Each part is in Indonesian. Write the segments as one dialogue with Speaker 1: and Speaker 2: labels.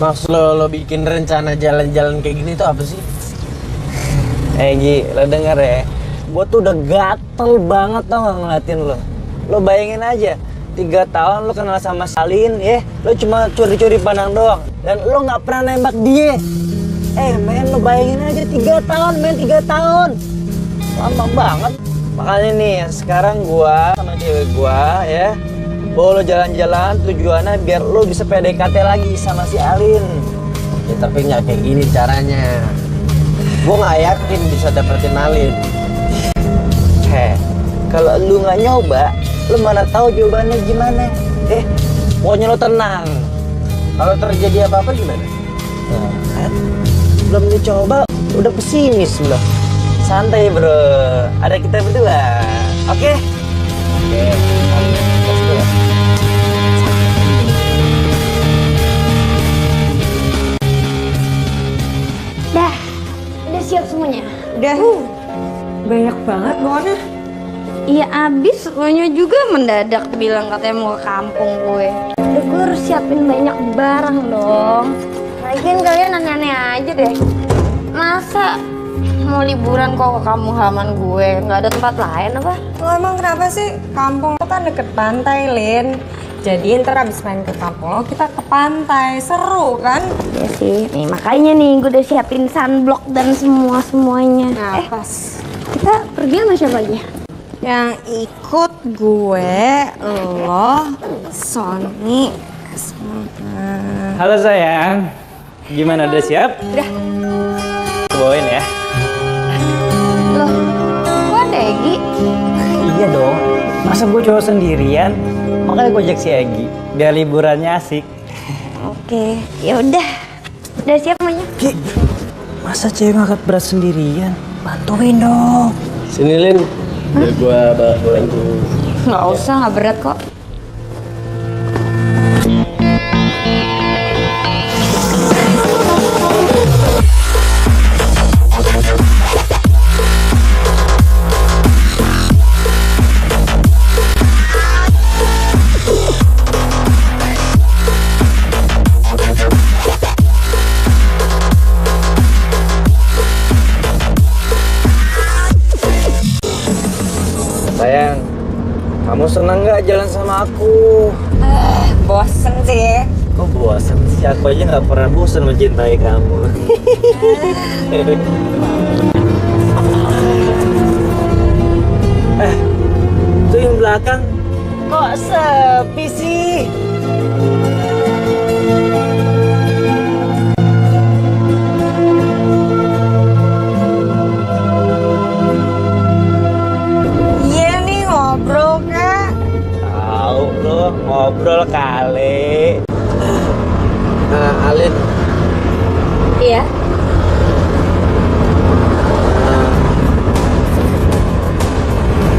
Speaker 1: Maksud lo bikin rencana jalan-jalan kayak gini tuh apa sih?
Speaker 2: Gi, lo denger ya. Gue tuh udah gatel banget tau gak ngeliatin lo. Lo bayangin aja, 3 tahun lo kenal sama Salin ya. Lo cuma curi-curi pandang doang. Dan lo gak pernah nembak dia. Men, lo bayangin aja 3 tahun, men, 3 tahun. Lama banget. Makanya nih, sekarang gua sama cewek gua ya bawa lo jalan-jalan, tujuannya biar lo bisa PDKT lagi sama si Alin.
Speaker 1: Ya tapi nggak kayak gini caranya. Gue nggak yakin bisa dapetin Alin.
Speaker 2: Kalau lu nggak nyoba, lu mana tahu jawabannya gimana? Pokoknya lo tenang.
Speaker 1: Kalau terjadi apa-apa gimana?
Speaker 2: Belum dicoba, udah pesimis lo. Santai bro, ada kita berdua. Oke? Oke.
Speaker 3: Udah siap semuanya?
Speaker 4: Udah. Banyak banget bawaannya.
Speaker 3: Iya abis, semuanya juga mendadak bilang katanya mau ke kampung gue. Udah gue harus siapin banyak barang dong. Lagian kalian aneh-aneh aja deh. Masa mau liburan kok ke kampung halaman gue? Nggak ada tempat lain apa?
Speaker 4: Lo emang kenapa sih? Kampung lo kan deket pantai, Lin. Jadi ntar abis main ke kampung lo, kita ke pantai. Seru kan?
Speaker 3: Iya sih, nih makanya nih gue udah siapin sunblock dan semuanya.
Speaker 4: Nah, pas.
Speaker 3: Kita pergi sama siapa aja?
Speaker 4: Yang ikut gue, lo, Sony, sama...
Speaker 2: Halo sayang, gimana udah siap?
Speaker 4: Udah.
Speaker 2: Bawain ya.
Speaker 3: Loh, kok ada Egi?
Speaker 2: Iya dong, masa gue cowok sendirian? Makanya gue ajak si Egi, biar liburannya asik.
Speaker 3: Oke, ya udah siap semuanya.
Speaker 2: Ki, masa cewek ngangkat berat sendirian? Bantuin dong.
Speaker 1: Sini Lin, biar gue bantu.
Speaker 4: Nggak usah, nggak berat kok.
Speaker 2: Sayang, kamu seneng nggak jalan sama aku?
Speaker 4: Bosen sih.
Speaker 2: Kok bosan sih? Aku aja nggak pernah bosan mencintai kamu. Itu yang belakang kok sepi sih?
Speaker 4: Iya nih ngobrol kak.
Speaker 2: Tahu lo ngobrol kali.
Speaker 1: Alin,
Speaker 3: Iya.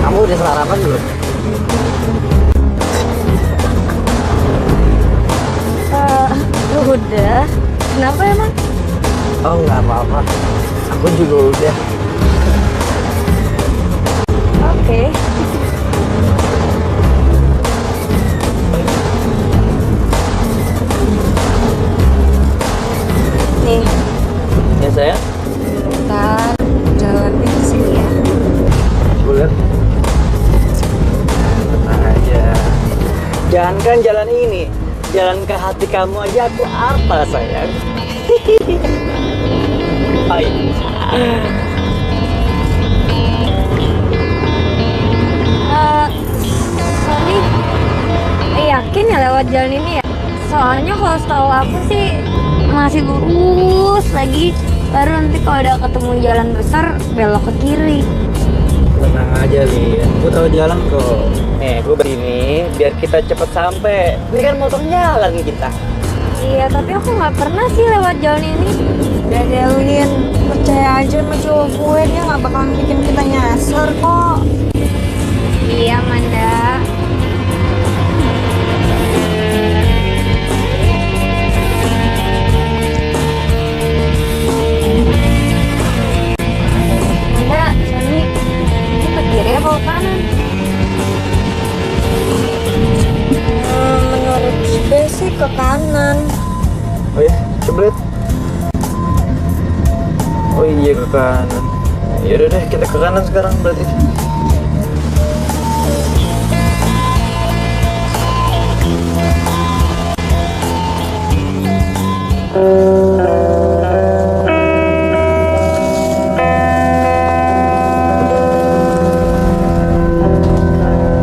Speaker 1: kamu udah sarapan belum?
Speaker 3: Udah. Kenapa emang?
Speaker 1: Oh nggak apa-apa. Aku juga udah.
Speaker 3: Oke.
Speaker 4: Nih,
Speaker 2: Ya sayang.
Speaker 4: kita jalan di sini ya.
Speaker 1: Boleh.
Speaker 2: Tenang aja. Jangankan jalan ini, jalan ke hati kamu aja aku apa sayang. Hai.
Speaker 3: Sony, yakin ya lewat jalan ini ya? Soalnya kalau setahu aku sih masih lurus lagi. Baru nanti kalau udah ketemu jalan besar belok ke kiri.
Speaker 2: Tenang aja Lin, gue tahu jalan kok. Gue begini biar kita cepet sampai. Ini kan motor jalan kita.
Speaker 3: Iya, tapi aku nggak pernah sih lewat jalan ini.
Speaker 4: Udah deh Lin, percaya aja sama cowok gue, dia nggak bakalan bikin kita nyasar kok.
Speaker 3: Iya, Manda. Manda, Sony, ini ke kiri apa ke kanan?
Speaker 4: Menurut gue sih ke kanan.
Speaker 2: Oh ya, Iya, ke kanan. Yaudah deh, kita ke kanan sekarang berarti.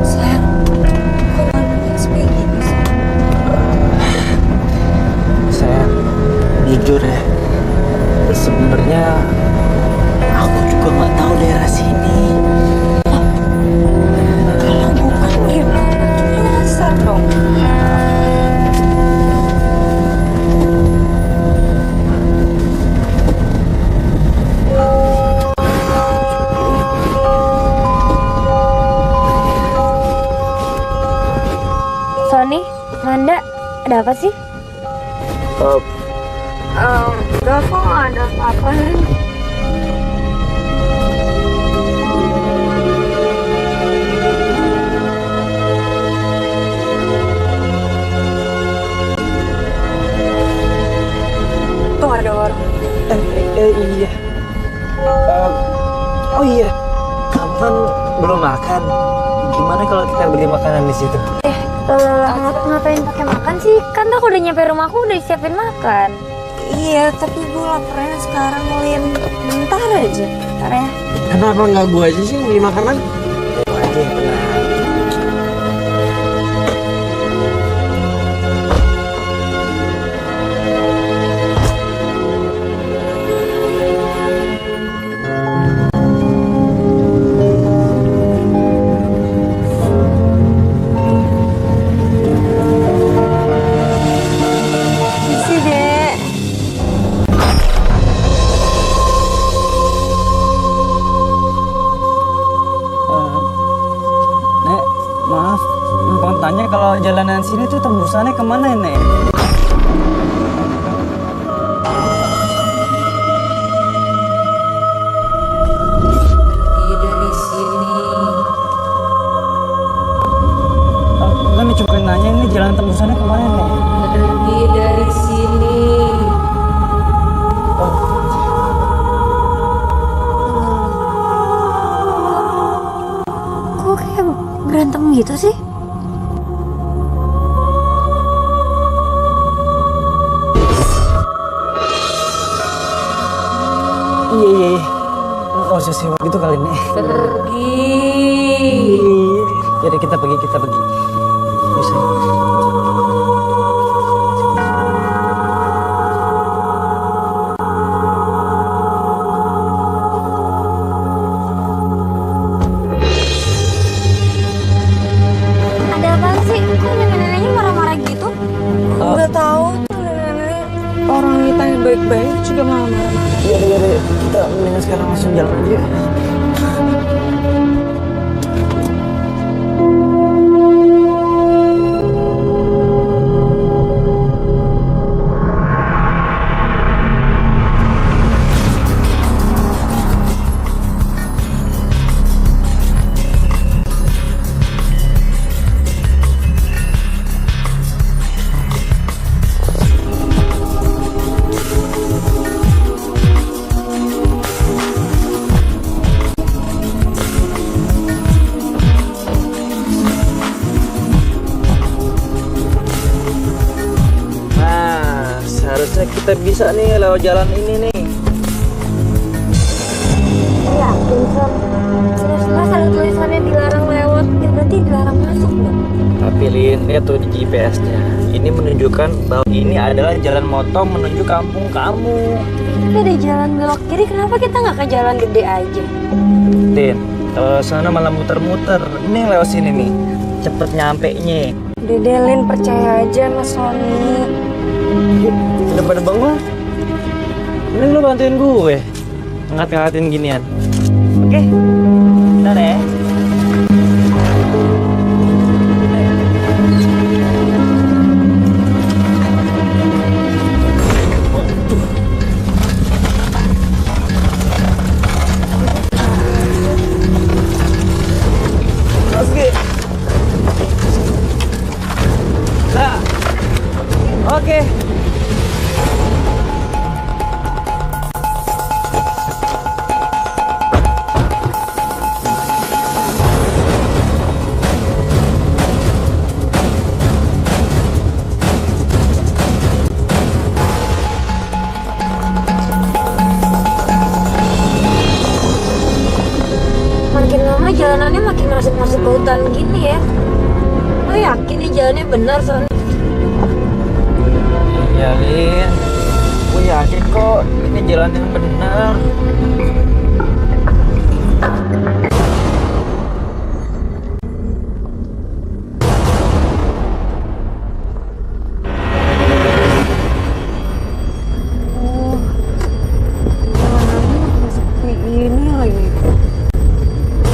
Speaker 4: Sayang, kok malamnya sepi gini sih?
Speaker 2: Sayang, jujur ya, sebenarnya aku juga nggak tahu daerah sini.
Speaker 4: Kalau bukan gimana? Dasar dong.
Speaker 3: Sony, Nanda, ada apa sih?
Speaker 4: Enggak kok, nggak ada apa-apa, Lin. Tuh ada orang.
Speaker 2: Iya. Oh iya, kamu kan belum makan. Gimana kalau kita beli makanan di situ?
Speaker 3: Ngapain pakai makan sih? Kan aku udah nyampe rumahku udah disiapin makan.
Speaker 4: Iya, tapi gue laparnya sekarang, Lin. Bentar aja. Bentar ya.
Speaker 1: Kenapa nggak gua aja sih yang beli makanan?
Speaker 2: Itu aja yang tenang.
Speaker 4: Isi, Dek.
Speaker 2: Nek, maaf, numpang tanya kalau jalanan sini tuh tembusannya kemana ya, Nek?
Speaker 4: Dari sini.
Speaker 2: Kan cuma nanya ini jalan tembusannya kemana, Nek?
Speaker 4: Pergi dari sini.
Speaker 3: Kok kayak berantem gitu sih?
Speaker 2: Iya. Oh, sesiwa gitu kali ini.
Speaker 4: Pergi.
Speaker 2: Jadi kita pergi. Bisa.
Speaker 3: Ada apa sih? Kok nenek-neneknya marah-marah gitu?
Speaker 4: Udah tahu tuh nenek orang kita yang baik-baik juga malah marah.
Speaker 2: Iya, kita mendingan sekarang langsung jalan aja. Nah, seharusnya kita bisa nih lewat jalan ini nih.
Speaker 3: Yakin, Son? Terus mas ada tulisannya dilarang lewat, ya berarti dilarang masuk dong.
Speaker 2: Tapi Lin, lihat tuh di GPS-nya. Ini menunjukkan bahwa ini adalah jalan motong menuju kampung kamu.
Speaker 3: Tapi ada jalan belok kiri, kenapa kita nggak ke jalan gede aja?
Speaker 2: Lin, kalau sana malah muter-muter. Ini yang lewat sini nih. Cepet nyampe-nya.
Speaker 4: Dede, Lin, percaya aja sama Sony.
Speaker 2: Udah pada bengong? Ini lu bantuin gue ngangkat-ngangkatin ginian. Oke? Bentar ya. Oke. Nah. Oke.
Speaker 3: jalanannya makin masuk-masuk ke hutan gini ya. Lo yakin nih jalannya benar, Son?
Speaker 2: Iya, Lin. Gue yakin kok ini jalan yang benar.
Speaker 4: Sepi ini lagi.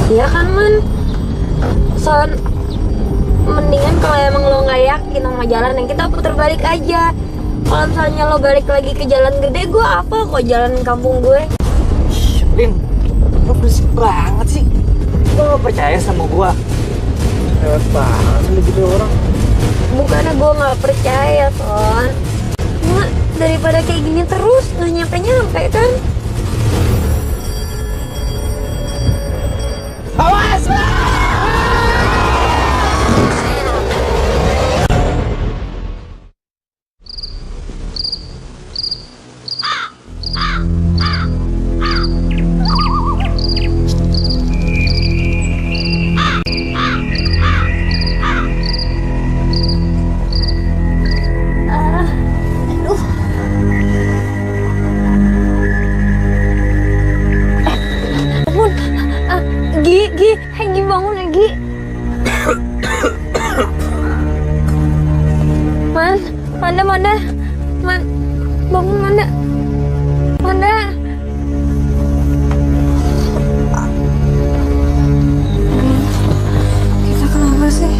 Speaker 3: Iya kan, Man? Son, mendingan kalau emang lo nggak yakin sama jalan yang kita putar balik aja. Kalau misalnya lo balik lagi ke jalan gede, gue apa kok jalan kampung gue?
Speaker 2: Lin, lo berisik banget sih. Lo gak percaya sama gua?
Speaker 1: Lewat banget sih gitu orang.
Speaker 3: Bukannya gue nggak percaya, Son. Cuma daripada kayak gini terus nggak nyampe kan?
Speaker 1: Awas!
Speaker 3: Gi bangun ya, Gi. Manda, bangun Manda.
Speaker 4: Kita kenapa sih?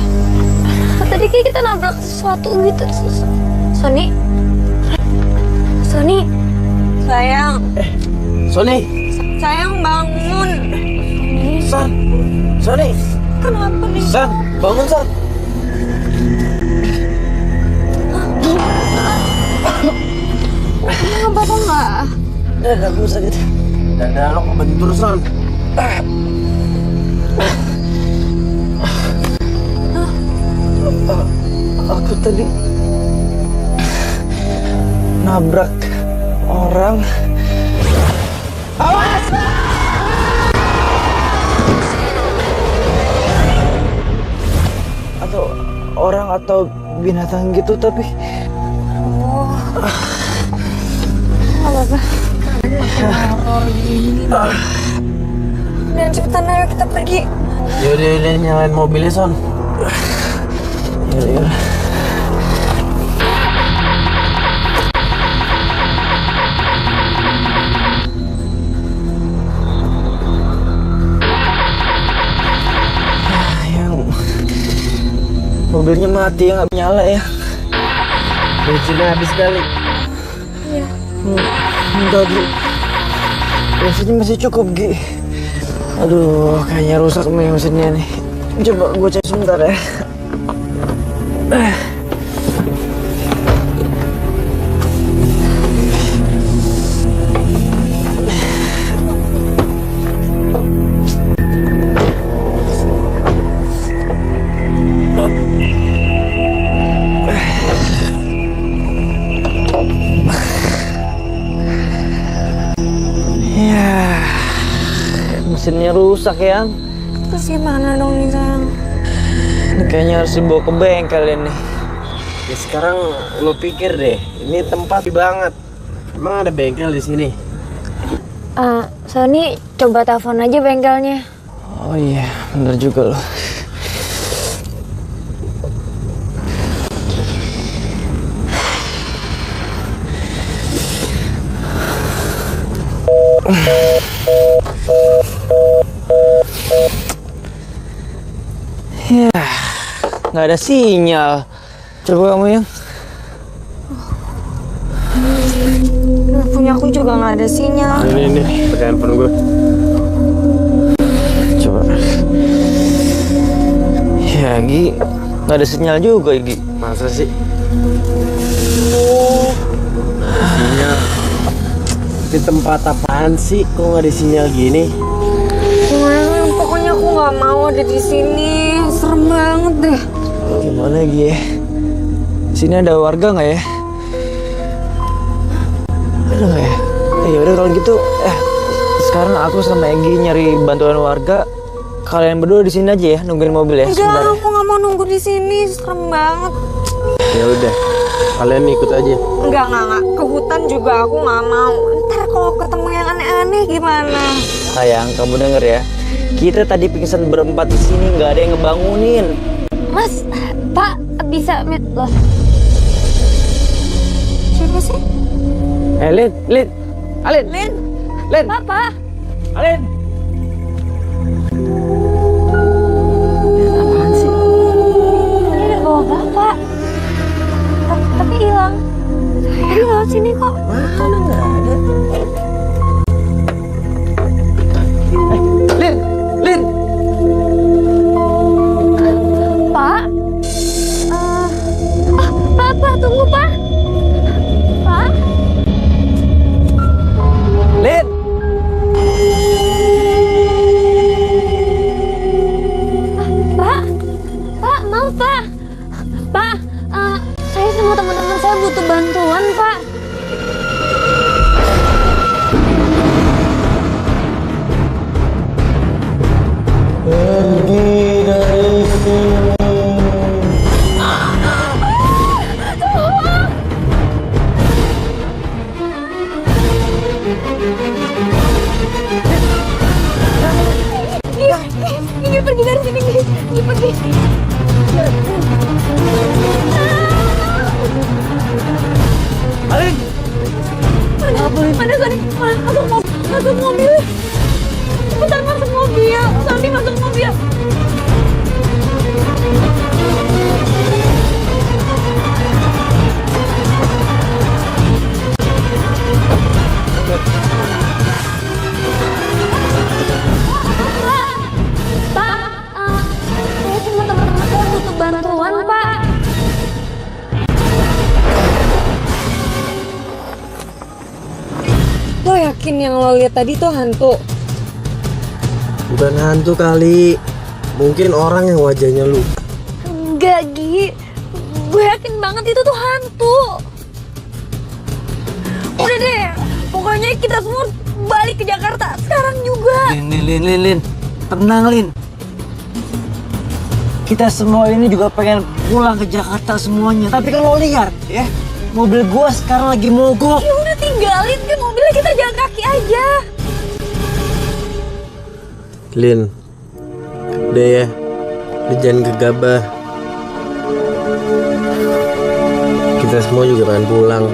Speaker 3: Tadi kayak kita nabrak sesuatu gitu. Sony.
Speaker 4: Sayang,
Speaker 1: Sony!
Speaker 4: sayang bangun.
Speaker 1: San! Sony!
Speaker 4: Kenapa nih?
Speaker 1: San! Bangun, San!
Speaker 3: Kamu nggak apa-apa nggak?
Speaker 1: Dada gue sakit. Dada lo kebentur, San.
Speaker 2: Aku tadi nabrak orang.
Speaker 1: Awas!
Speaker 2: Atau orang atau binatang gitu, tapi
Speaker 3: Nggak apa-apa.
Speaker 4: Dan cepetan ayo kita pergi.
Speaker 1: Yaudah, nyalain mobilnya, Son.
Speaker 2: yaudah. Yang mobilnya mati ya, nggak nyala ya.
Speaker 1: Bensinnya habis kali.
Speaker 2: Enggak, Gi. Bensinnya masih cukup, Gi. Aduh, kayaknya rusak nih mesinnya nih. Coba gue cek sebentar ya. Ya, mesinnya rusak ya.
Speaker 4: Terus gimana dong nih sayang?
Speaker 2: Ini kayaknya harus dibawa ke bengkel ini.
Speaker 1: Ya sekarang lo pikir deh, ini tempat banget. Emang ada bengkel di sini?
Speaker 3: Sony, coba telepon aja bengkelnya.
Speaker 2: Oh iya, bener juga loh. Ya, nggak ada sinyal. Coba kamu yang.
Speaker 4: Punya aku juga nggak ada sinyal.
Speaker 1: Ini, pakai handphone gue.
Speaker 2: Coba. Ya, Gi, nggak ada sinyal juga, Gi.
Speaker 1: Masa sih? Sinyal. Di tempat apaan sih? Kok nggak ada sinyal gini?
Speaker 4: Pokoknya aku nggak mau ada di sini. Serem banget deh.
Speaker 2: Gimana, Gi ya? Sini ada warga nggak ya? Ada nggak ya? Ya udah kalau gitu, sekarang aku sama Egi nyari bantuan warga kalian berdua di sini aja ya, nungguin mobil ya.
Speaker 4: Enggak,
Speaker 2: Sebentar.
Speaker 4: aku nggak mau nunggu di sini, serem banget.
Speaker 1: Ya udah, kalian ikut aja.
Speaker 4: Enggak. Ke hutan juga aku nggak mau. Ntar kalau ketemu yang aneh-aneh gimana?
Speaker 2: Sayang, kamu denger ya. Kita tadi pingsan berempat di sini, nggak ada yang ngebangunin.
Speaker 3: Mas, Pak, bisa loh.
Speaker 4: Siapa sih?
Speaker 2: Lin, Alin, Lin,
Speaker 3: Papa.
Speaker 2: Alin.
Speaker 3: Apaan sih? Ini udah bawa bapak. Tapi hilang. Tadi lewat sini kok.
Speaker 1: Mana nggak ada?
Speaker 2: Lin.
Speaker 3: Pak. Pak, tunggu Pak. Pak.
Speaker 2: Lin.
Speaker 3: Pak, maaf Pak. Pak, saya sama teman-teman saya butuh bantuan Pak.
Speaker 1: Pergi dari sini.
Speaker 3: Ini pergi dari sini, ini pergi.
Speaker 2: Alin.
Speaker 3: Mana Sandi? Masuk mobil. Cepetan masuk mobil. Sandi masuk mobil. Pak, saya sama teman-teman saya butuh bantuan Pak.
Speaker 4: Lo yakin yang lo lihat tadi tuh hantu?
Speaker 1: Bukan hantu kali. Mungkin orang yang wajahnya lu.
Speaker 3: Enggak, Gi. Gue yakin banget itu tuh hantu. Udah deh, pokoknya kita semua balik ke Jakarta sekarang juga.
Speaker 2: Lin. Tenang, Lin. Kita semua ini juga pengen pulang ke Jakarta semuanya. Tapi kan lo lihat ya, mobil gua sekarang lagi mogok.
Speaker 3: Ya udah tinggalin kan mobilnya, kita jalan kaki aja.
Speaker 1: Lin, udah ya, lu jangan gegabah. Kita semua juga pengen pulang.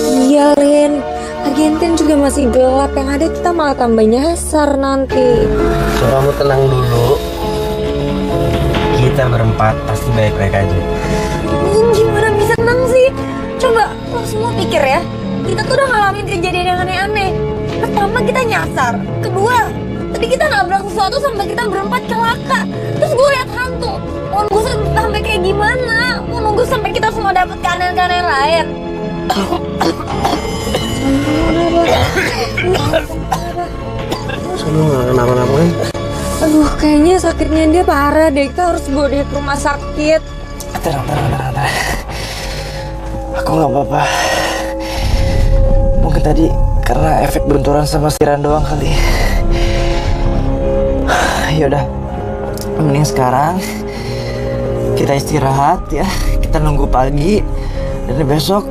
Speaker 4: Iya, Lin. Lagian kan juga masih gelap. Yang ada kita malah tambah nyasar nanti.
Speaker 1: So, kamu tenang dulu. Kita berempat pasti baik-baik aja.
Speaker 3: Gimana bisa tenang sih? Coba lo semua pikir ya, kita tuh udah ngalamin kejadian yang aneh-aneh. Pertama kita nyasar, kedua tadi kita nabrak sesuatu sampai kita berempat celaka. Terus gue liat hantu. Mau nunggu sampai kayak gimana? Mau nunggu sampai kita semua dapet keanehan-keanehan lain.
Speaker 1: Lu gak kenapa-napa kan?
Speaker 4: Aduh, kayaknya sakitnya dia parah deh. Kita harus bawa dia ke rumah sakit.
Speaker 2: Tenang. Aku nggak apa-apa. Mungkin tadi karena efek benturan sama siran doang kali. Yaudah, mending sekarang kita istirahat ya. Kita nunggu pagi dan besok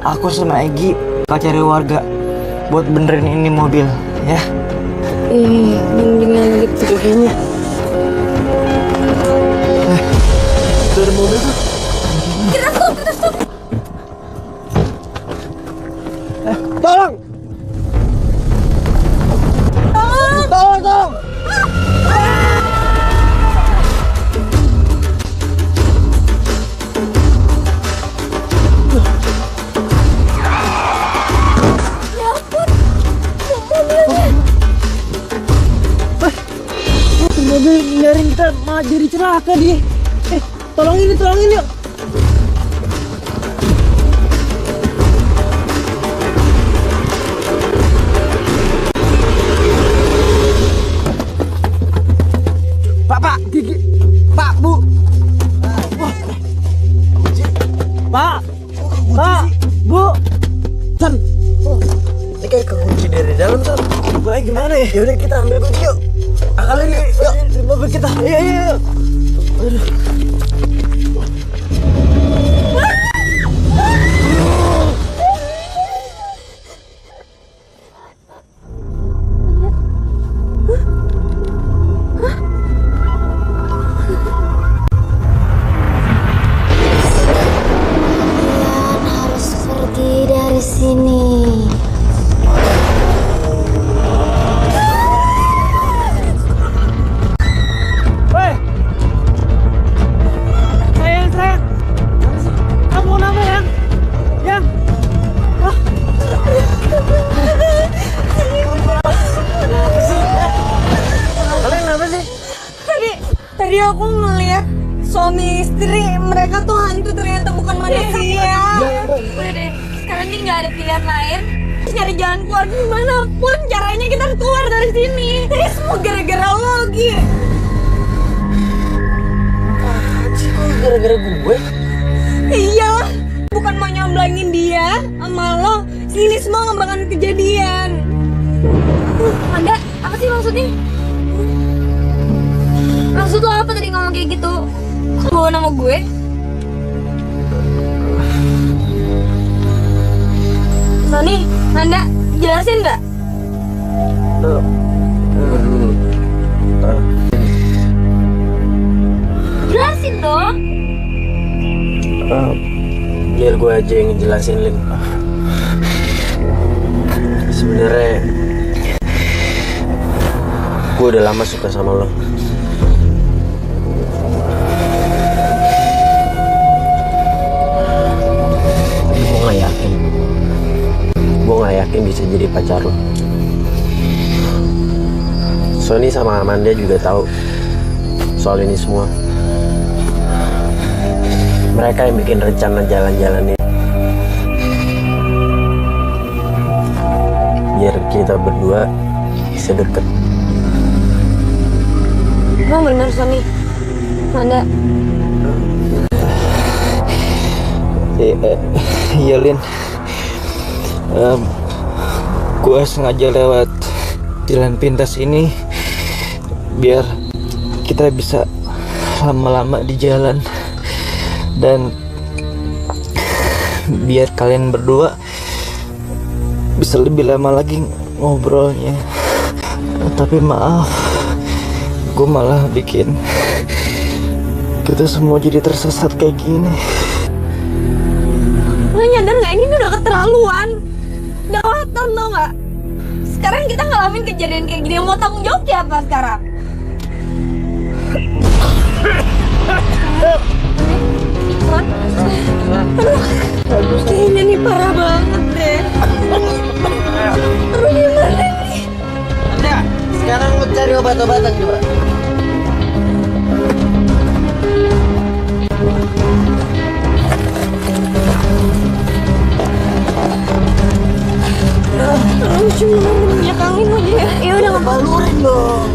Speaker 2: aku sama Egi bakal cari warga buat benerin ini mobil ya.
Speaker 4: Mendingan gitu kayaknya.
Speaker 1: Itu ada mobil tuh.
Speaker 3: Kita stop.
Speaker 2: Tolong! Tolong! Mobil nyaring kita malah jadi celaka dia. Tolongin yuk. Pak, gigi. Pak, Bu. Pak, Bu. San.
Speaker 1: Ini kayak kekunci dari dalam, San.
Speaker 2: Gimana ya?
Speaker 1: Yaudah kita ambil kunci yuk.
Speaker 2: Kalian di mobil kita. Iya. Aduh.
Speaker 3: Harus pergi dari sini.
Speaker 2: Sayang. Kamu kenapa yang? Yang? Kalian apa sih?
Speaker 4: Tadi aku ngeliat suami istri mereka tuh hantu, ternyata bukan manusia.
Speaker 3: Udah deh, sekarang ini nggak ada pilihan lain. Terus nyari jalan keluar gimana pun caranya kita harus keluar dari sini.
Speaker 4: Ini semua gara-gara lo, Gi.
Speaker 2: Gara-gara gue?
Speaker 4: Iya, bukan mau nyomblangin dia sama lo. Ini semua ngembangan kejadian.
Speaker 3: Anda, apa sih maksudnya? Maksud lo apa tadi ngomong kayak gitu? Kok bawa nama gue? Sony, Nanda, jelasin nggak? Jelasin dong.
Speaker 1: Biar gue aja yang ngejelasin, Lin. Sebenarnya gue udah lama suka sama lo. Tapi gue gak yakin. Gue gak yakin bisa jadi pacar lo. Sony sama Amanda juga tahu soal ini semua. Mereka yang bikin rencana jalan-jalan ini. Biar kita berdua bisa deket.
Speaker 3: Emang bener, Sony? Nanda,
Speaker 2: Iya, Lin. Gue sengaja lewat jalan pintas ini biar kita bisa lama-lama di jalan dan biar kalian berdua bisa lebih lama lagi ngobrolnya. Tapi maaf, gue malah bikin kita semua jadi tersesat kayak gini.
Speaker 3: lo nyadar nggak ini udah keterlaluan? Gawatan tau nggak? Sekarang kita ngalamin kejadian kayak gini, yang mau tanggung jawab siapa sekarang?
Speaker 4: Aduh, kayaknya nih parah banget deh. Aduh, gimana nih?
Speaker 1: Anda, sekarang mau cari obat-obatan coba.
Speaker 4: Aduh, cuma minyak angin aja ya.
Speaker 3: Ya udah nggak
Speaker 2: Balurin dong.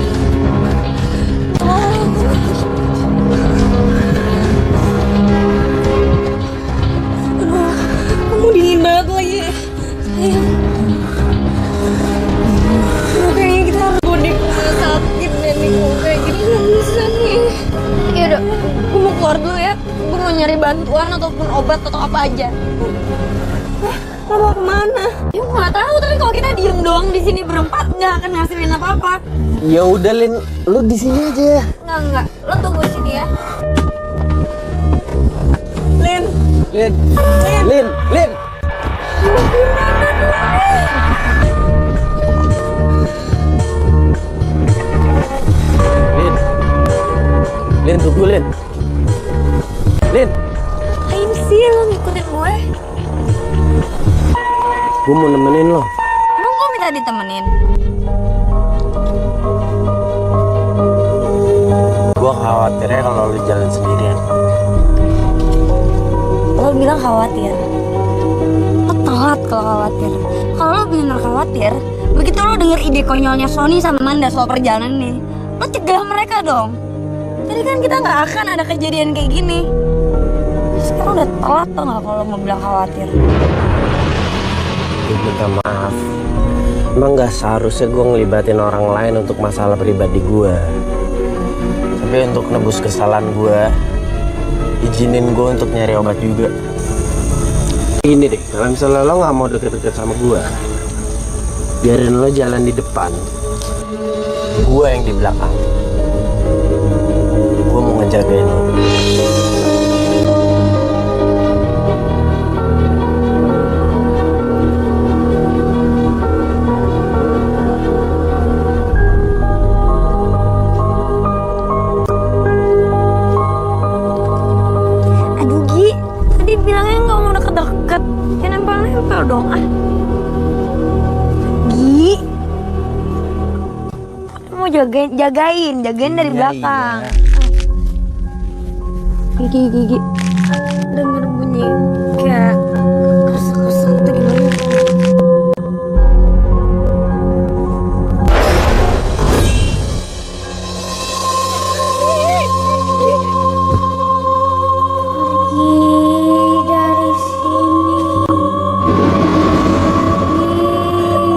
Speaker 4: Kamu dingin banget lagi. Ayo. Aduh, kayaknya kita harus bawa dia ke rumah sakit deh nih. Kalau kayak gini nggak bisa nih.
Speaker 3: Ya udah, gue mau keluar dulu ya. Gue mau nyari bantuan ataupun obat atau apa aja.
Speaker 4: Lo mau kemana?
Speaker 3: Ya gue nggak tahu, tapi kalau kita diem doang di sini berempat nggak akan ngasilin apa-apa.
Speaker 1: Ya udah, Lin, lu di sini aja.
Speaker 3: Nggak. Lo tunggu di sini ya.
Speaker 4: Lin,
Speaker 1: Lin. Lin, tunggu, Lin. Lin,
Speaker 3: Ayo sih lo ngikutin gue.
Speaker 1: gue mau nemenin lo.
Speaker 3: Emang gue minta ditemenin?
Speaker 1: Gue khawatirnya kalau lu jalan sendirian.
Speaker 3: Lo bilang khawatir. Lo telat kalau khawatir. Kalau lo bener khawatir, begitu lo denger ide konyolnya Sony sama Manda soal perjalanan nih, lo cegah mereka dong. Tadi kan kita nggak akan ada kejadian kayak gini. Sekarang udah telat tau nggak kalau lo mau bilang khawatir.
Speaker 1: Gue minta maaf. Emang gak seharusnya gue ngelibatin orang lain untuk masalah pribadi gue. Tapi untuk nebus kesalahan gue, izinin gue untuk nyari obat juga. Ini deh, kalau misalnya lo gak mau deket-deket sama gue, biarin lo jalan di depan, gue yang di belakang. Gue mau ngejagain lo.
Speaker 3: Aduh Gi, tadi bilangnya nggak mau deket-deket. Jangan nempel-nempel dong ah. Gi, mau jagain dari belakang. Gigi, denger bunyi kayak kesel-kesel tuh gimana? Pergi dari sini.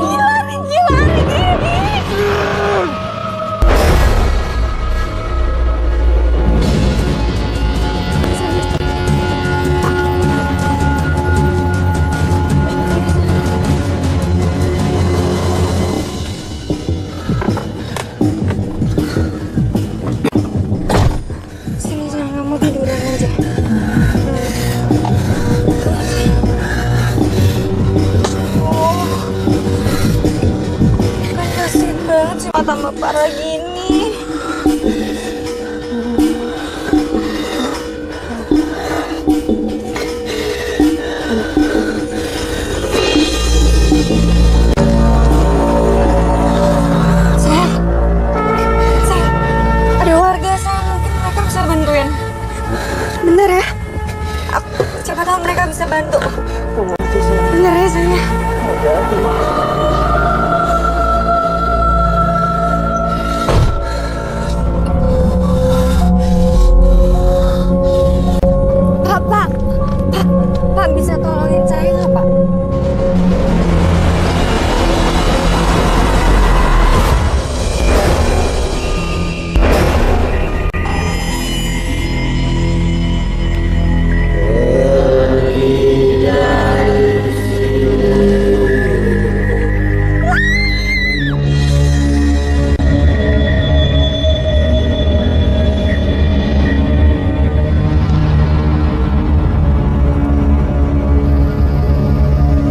Speaker 3: Gila nih.
Speaker 4: Sini jangan, kamu tiduran aja. Kan kasihan banget sih tambah parah gini. Sayang, ada warga sayang, mungkin mereka bisa bantuin. Bener ya? Siapa tahu mereka bisa bantu. Bener ya sayang? Pak, bisa tolongin saya nggak Pak?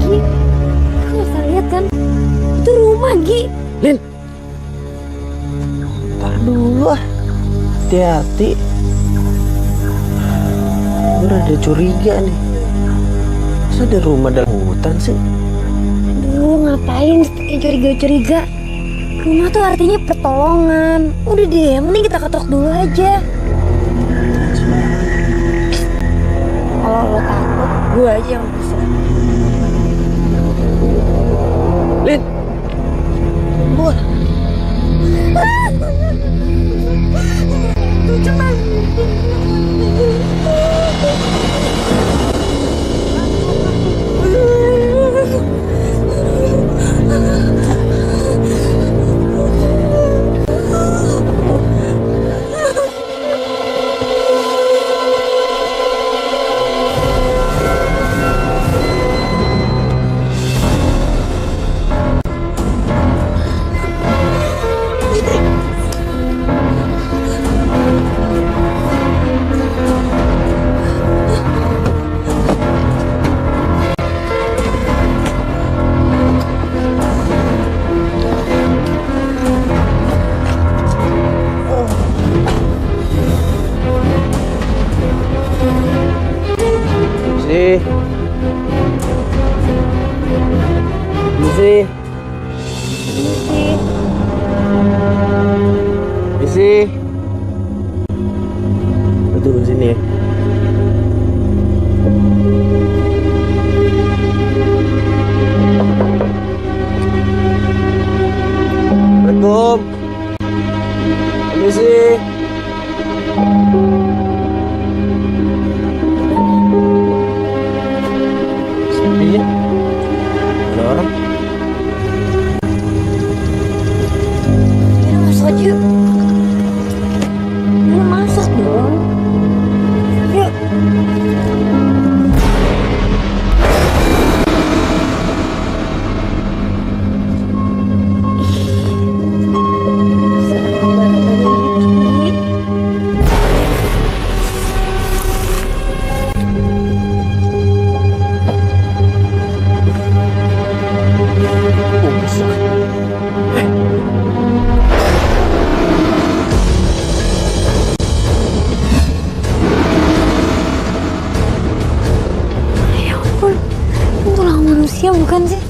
Speaker 4: Gi, kamu bisa lihat kan? Itu rumah Gi.
Speaker 1: Lin, tar dulu ah, hati-hati. Gue rada curiga nih. Masa ada rumah dalam hutan sih?
Speaker 3: Aduh, ngapain curiga-curiga? Rumah tuh artinya pertolongan. Udah deh, mending kita ketok dulu aja. Kalau lo takut, gue aja yang bisa.
Speaker 1: Lin,
Speaker 3: Gue. Cuman. berangkat yuk. Ayo masuk dong. Yuk. Manusia bukan sih?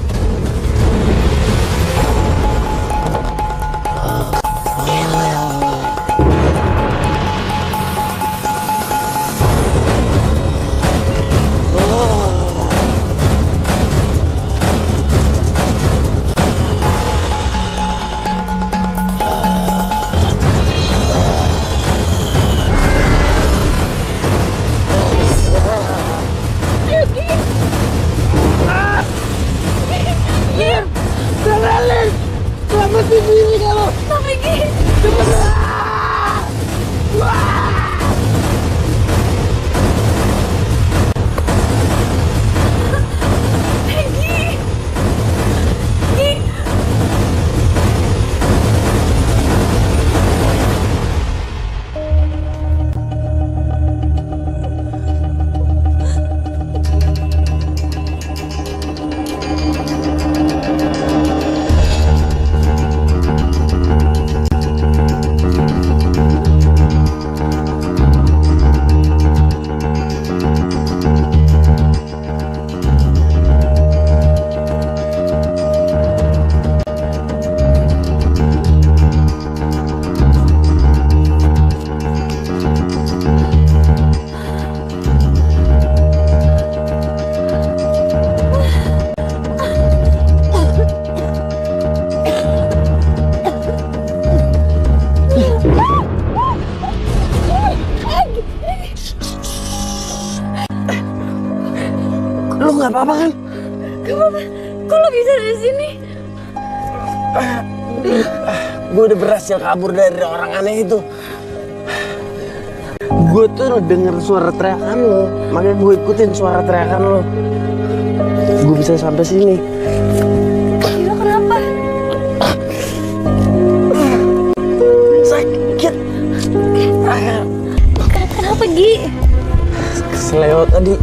Speaker 1: Lu nggak apa-apa kan?
Speaker 3: Gak apa-apa. Kok lo bisa di sini?
Speaker 1: Gue udah berhasil kabur dari orang aneh itu. Gue tuh denger suara teriakan lo, makanya gue ikutin suara teriakan lo. Gue bisa sampai sini.
Speaker 3: Lo kenapa?
Speaker 1: Sakit.
Speaker 3: Kenapa, Gi?
Speaker 1: Keseleo tadi.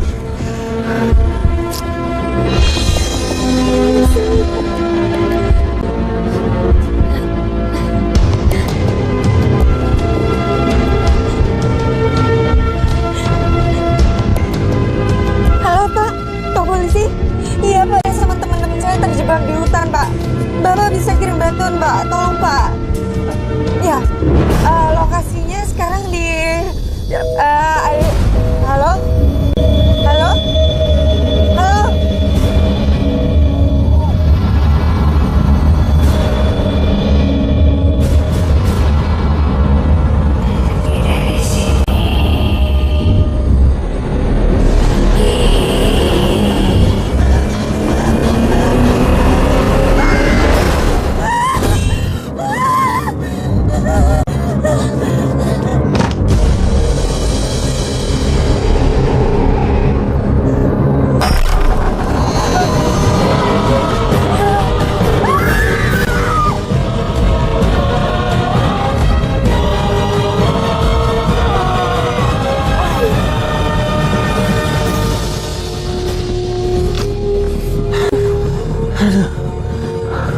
Speaker 4: Halo Pak, Pak polisi. Iya Pak, saya sama teman-teman saya terjebak di hutan Pak. Bapak bisa kirim bantuan Pak, tolong Pak. Ya, lokasinya sekarang di... halo? Halo? Halo?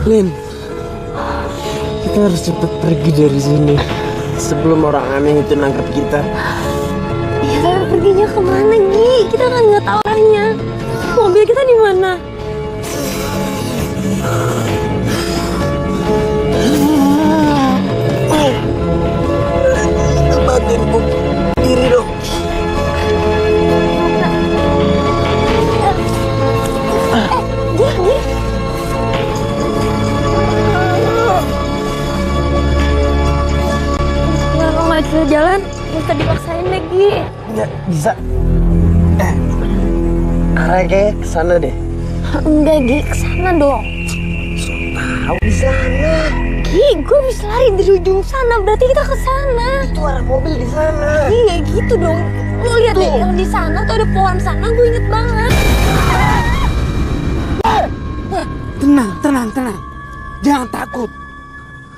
Speaker 1: Lin, kita harus cepat pergi dari sini sebelum orang aneh itu nangkep kita.
Speaker 3: Ya tapi perginya kemana, Gi? Kita kan nggak tahu arahnya. Mobil kita di mana?
Speaker 1: Batinku diri dong.
Speaker 3: Gi. Kenapa nggak bisa jalan? Kita dipaksain deh, Gi.
Speaker 1: Nggak bisa. Arahnya kayak kesana deh.
Speaker 3: Enggak, Gi. Kesana dong.
Speaker 1: Tahu di sana.
Speaker 3: Ih, gue bisa lari dari ujung sana, berarti kita ke sana.
Speaker 2: Itu arah mobil di sana.
Speaker 3: Iya gitu dong. Lu lihat deh yang di sana tuh ada pohon sana, gue inget banget.
Speaker 5: Tenang. Jangan takut.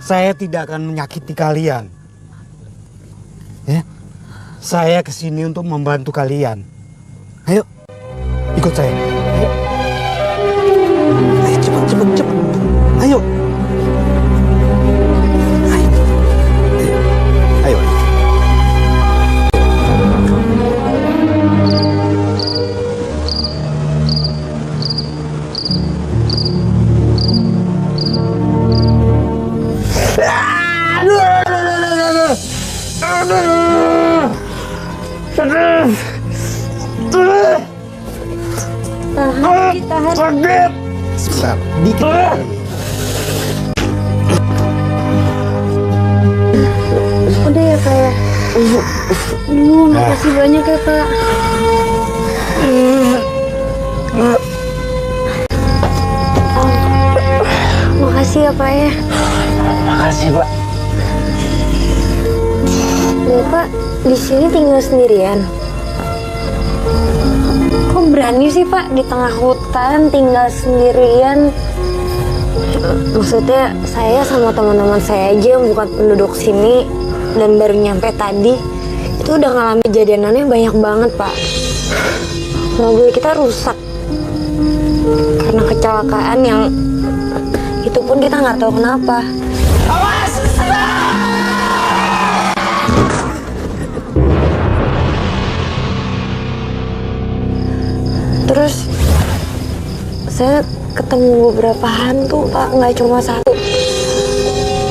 Speaker 5: Saya tidak akan menyakiti kalian. Ya, saya kesini untuk membantu kalian. Ayo, ikut saya. Ayo cepet. Ayo. Ayo.
Speaker 3: Tahan.
Speaker 5: Sebentar, dikit.
Speaker 3: Udah ya Kak ya. Makasih banyak ya Kak. Makasih ya Pak ya.
Speaker 2: Makasih, Pak.
Speaker 3: Bapak di sini tinggal sendirian. Kok berani sih Pak di tengah hutan tinggal sendirian? Maksudnya saya sama teman-teman saya aja yang bukan penduduk sini dan baru nyampe tadi itu udah ngalamin kejadianannya banyak banget Pak. Mobil kita rusak karena kecelakaan yang itu pun kita nggak tahu kenapa. Terus saya ketemu beberapa hantu Pak, nggak cuma satu.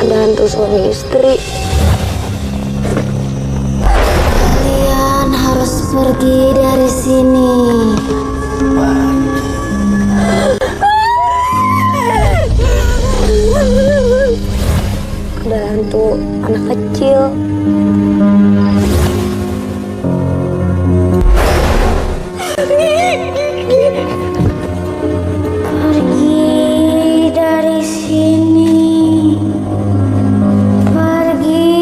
Speaker 3: Ada hantu suami istri. Kalian harus pergi dari sini. Ada hantu anak kecil. Pergi dari sini. Pergi.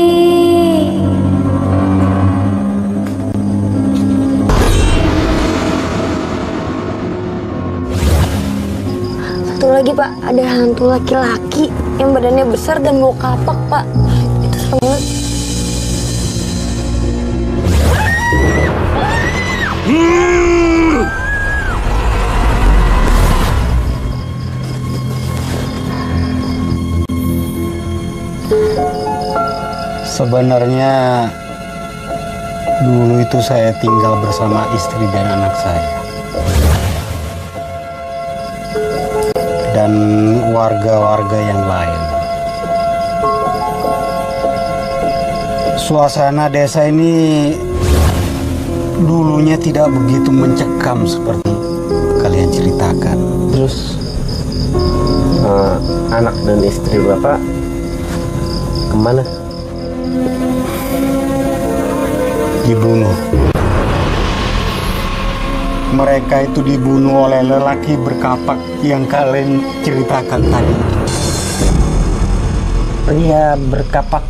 Speaker 3: Satu lagi Pak, ada hantu laki-laki yang badannya besar dan mau kapak Pak. Itu serem banget.
Speaker 5: Sebenarnya dulu itu saya tinggal bersama istri dan anak saya. Dan warga-warga yang lain. Suasana desa ini dulunya tidak begitu mencekam seperti kalian ceritakan.
Speaker 1: Terus anak dan istri Bapak kemana?
Speaker 5: Dibunuh. Mereka itu dibunuh oleh lelaki berkapak yang kalian ceritakan tadi.
Speaker 1: Dia berkapak.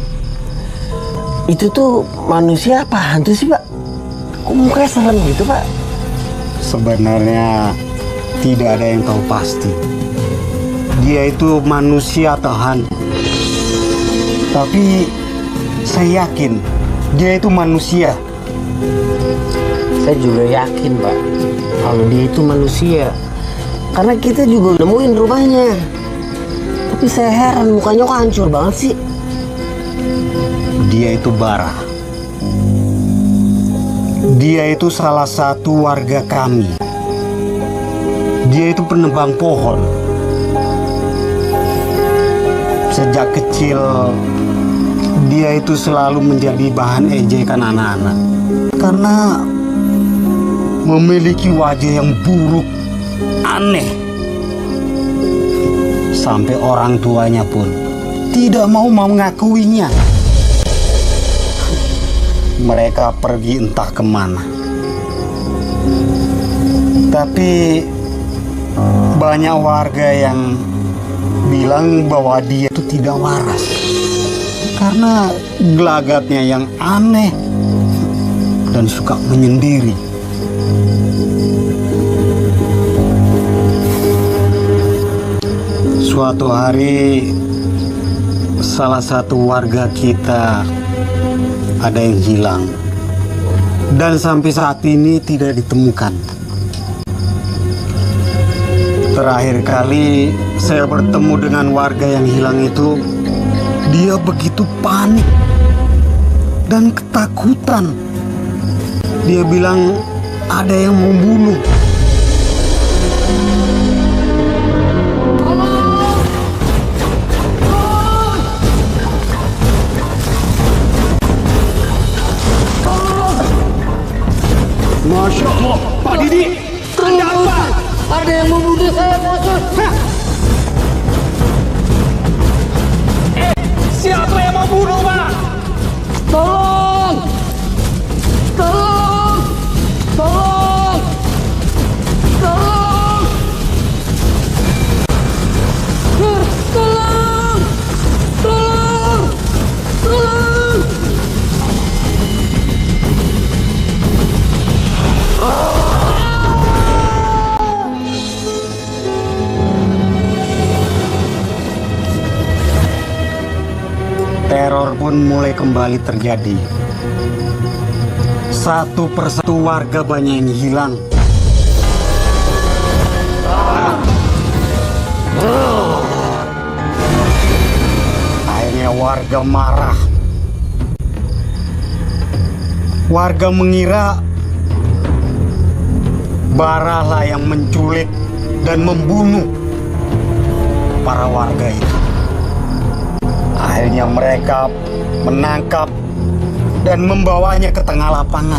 Speaker 1: Itu tuh manusia apa hantu sih Pak? Kok mukanya serem gitu Pak?
Speaker 5: Sebenarnya tidak ada yang tahu pasti. Dia itu manusia atau hantu. Tapi saya yakin dia itu manusia.
Speaker 1: Saya juga yakin Pak kalau dia itu manusia. Karena kita juga nemuin rumahnya. Tapi saya heran mukanya kok hancur banget sih.
Speaker 5: Dia itu Bara. Dia itu salah satu warga kami. Dia itu penebang pohon. Sejak kecil dia itu selalu menjadi bahan ejekan anak-anak karena memiliki wajah yang buruk, aneh. Sampai orang tuanya pun tidak mau mengakuinya. Mereka pergi entah kemana. Tapi banyak warga yang bilang bahwa dia itu tidak waras karena gelagatnya yang aneh dan suka menyendiri. Suatu hari salah satu warga kita ada yang hilang dan sampai saat ini tidak ditemukan. Terakhir kali saya bertemu dengan warga yang hilang itu, dia begitu panik dan ketakutan. Dia bilang ada yang membunuh. Masya Allah, Pak Didi, ada apa?
Speaker 2: Ada yang membunuh saya, bos.
Speaker 5: Siapa yang membunuh, Pak?
Speaker 2: Tolong! Tolong! Tolong! Tolong! Tolong! Tolong! Tolong!
Speaker 5: Teror pun mulai kembali terjadi. Satu persatu warga banyak yang hilang. Akhirnya warga marah. Warga mengira Baralah yang menculik dan membunuh para warga itu. Akhirnya mereka menangkap dan membawanya ke tengah lapangan.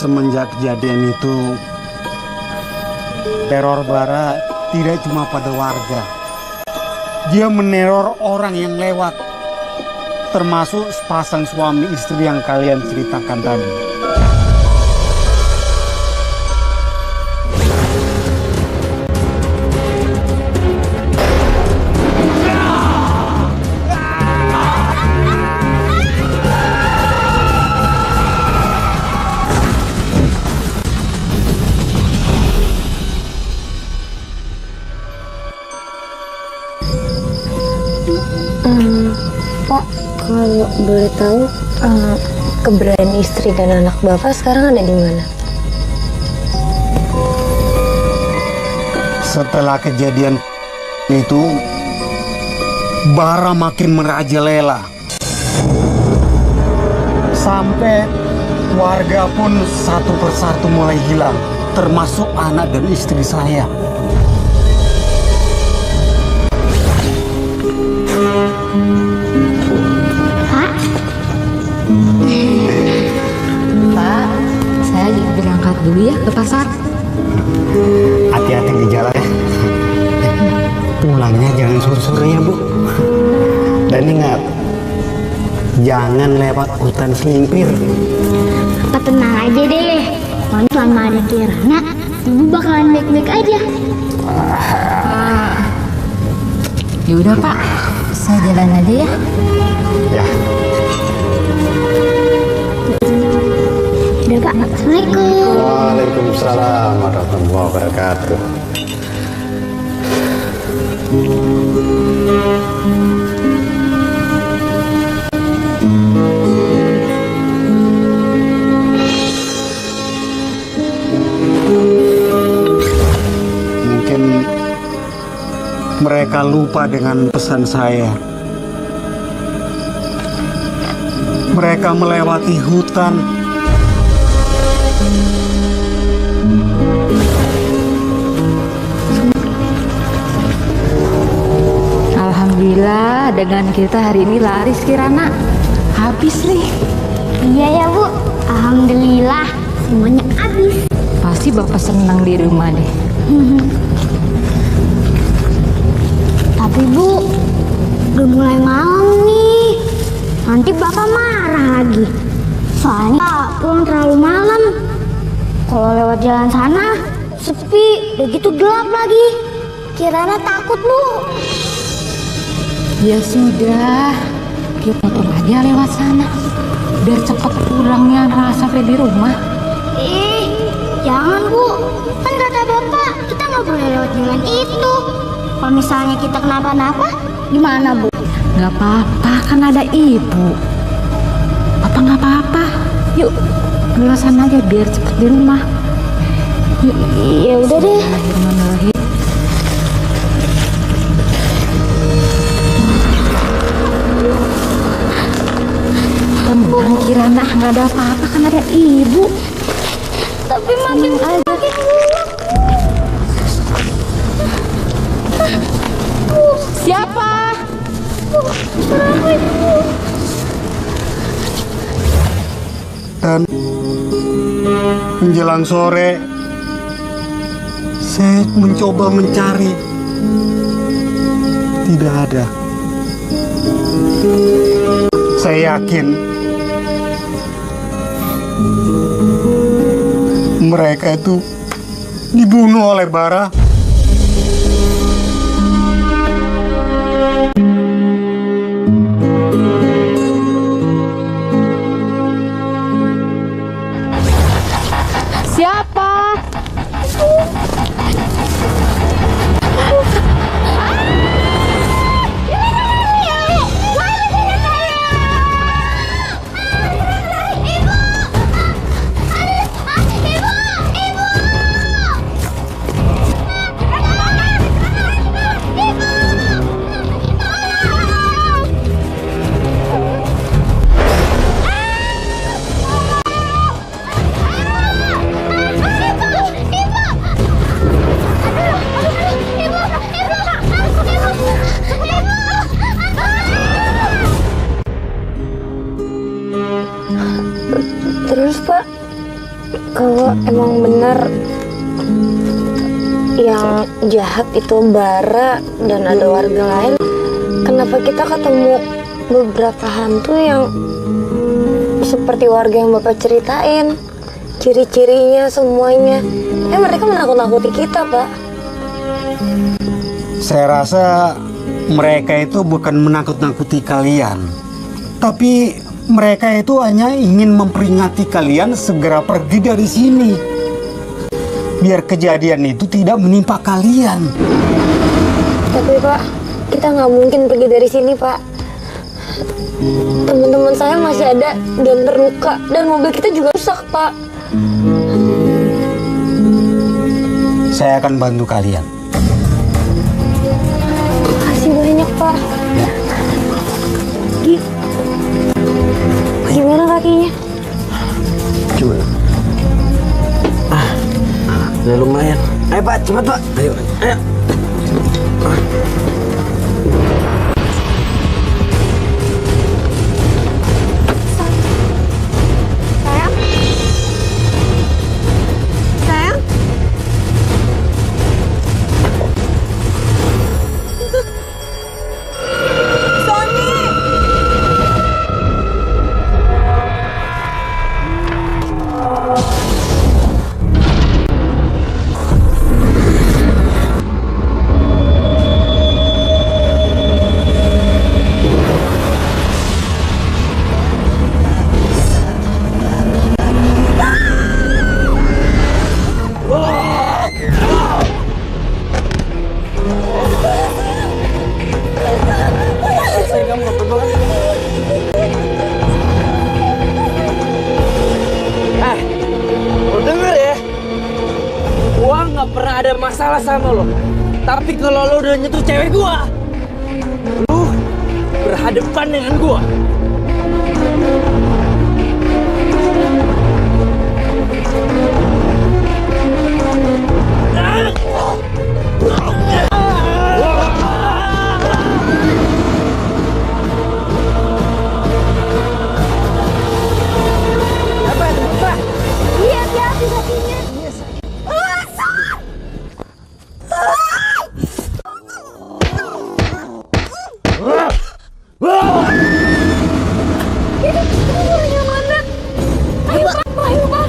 Speaker 5: Semenjak kejadian itu, teror Bara tidak cuma pada warga. Dia meneror orang yang lewat, termasuk sepasang suami istri yang kalian ceritakan tadi.
Speaker 4: Pak, kalau boleh tahu, keberadaan istri dan anak Bapak sekarang ada di mana?
Speaker 5: Setelah kejadian itu, Bara makin merajalela. Sampai warga pun satu persatu mulai hilang, termasuk anak dan istri saya.
Speaker 4: Pak, saya berangkat dulu ya ke pasar.
Speaker 5: Hati-hati di jalan ya. Pulangnya jangan sore-sore ya, Bu. Dan ingat, jangan lewat hutan Selimpir.
Speaker 3: Pak tenang aja deh. Mami selama ada Kirana, ibu bakalan baik-baik aja.
Speaker 4: Ya udah Pak, saya jalan aja ya.
Speaker 5: Ya.
Speaker 3: Udah Pak, Assalamualaikum.
Speaker 5: Waalaikumsalam warahmatullahi wabarakatuh. Mungkin mereka lupa dengan pesan saya. Mereka melewati hutan.
Speaker 6: Alhamdulillah dagangan kita hari ini laris Kirana. Habis nih.
Speaker 3: Iya ya Bu, alhamdulillah semuanya habis.
Speaker 6: Pasti Bapak senang di rumah deh.
Speaker 3: Tapi Bu, udah mulai malam nih. Nanti Bapak marah lagi. Soalnya pulang terlalu malam. Kalau lewat jalan sana, sepi, begitu gelap lagi. Kirana takut Bu.
Speaker 6: Ya sudah, kita motor aja lewat sana. Biar cepat pulangnya Rara sampai di rumah.
Speaker 3: Jangan Bu. Kan kata Bapak, kita nggak boleh lewat jalan itu. Kalau misalnya kita kenapa-napa, gimana Bu?
Speaker 6: Gak apa-apa, kan ada ibu. Bapak gak apa-apa. Yuk, lewat sana aja biar cepat di rumah. Yuk.
Speaker 3: Ya udah deh.
Speaker 6: Tenang Kirana, nggak ada apa-apa, kan ada ibu.
Speaker 3: Tapi makin gelap.
Speaker 6: Siapa?
Speaker 5: Dan menjelang sore, saya mencoba mencari. Tidak ada. Saya yakin mereka itu dibunuh oleh Bara.
Speaker 6: Siapa?
Speaker 3: Terus Pak, kalau emang benar yang jahat itu Bara dan ada warga lain, kenapa kita ketemu beberapa hantu yang seperti warga yang Bapak ceritain? Ciri-cirinya semuanya, mereka menakut-nakuti kita Pak.
Speaker 5: Saya rasa mereka itu bukan menakut-nakuti kalian, tapi mereka itu hanya ingin memperingati kalian segera pergi dari sini, biar kejadian itu tidak menimpa kalian.
Speaker 3: Tapi Pak, kita nggak mungkin pergi dari sini Pak. Teman-teman saya masih ada dan terluka, dan mobil kita juga rusak Pak.
Speaker 5: Saya akan bantu kalian.
Speaker 3: Makasih banyak Pak. Gimana kakinya?
Speaker 1: Coba. Udah lumayan. Ayo Pak, cepat Pak. Ayo.
Speaker 3: Sayang? Sayang?
Speaker 2: Gua nggak pernah ada masalah sama lo. Tapi kalau lo udah nyentuh cewek gua, lu berhadapan dengan gua.
Speaker 3: Iya, hati-hati kakinya. Yang mana? Ayo, Pak. Ayo, Pak.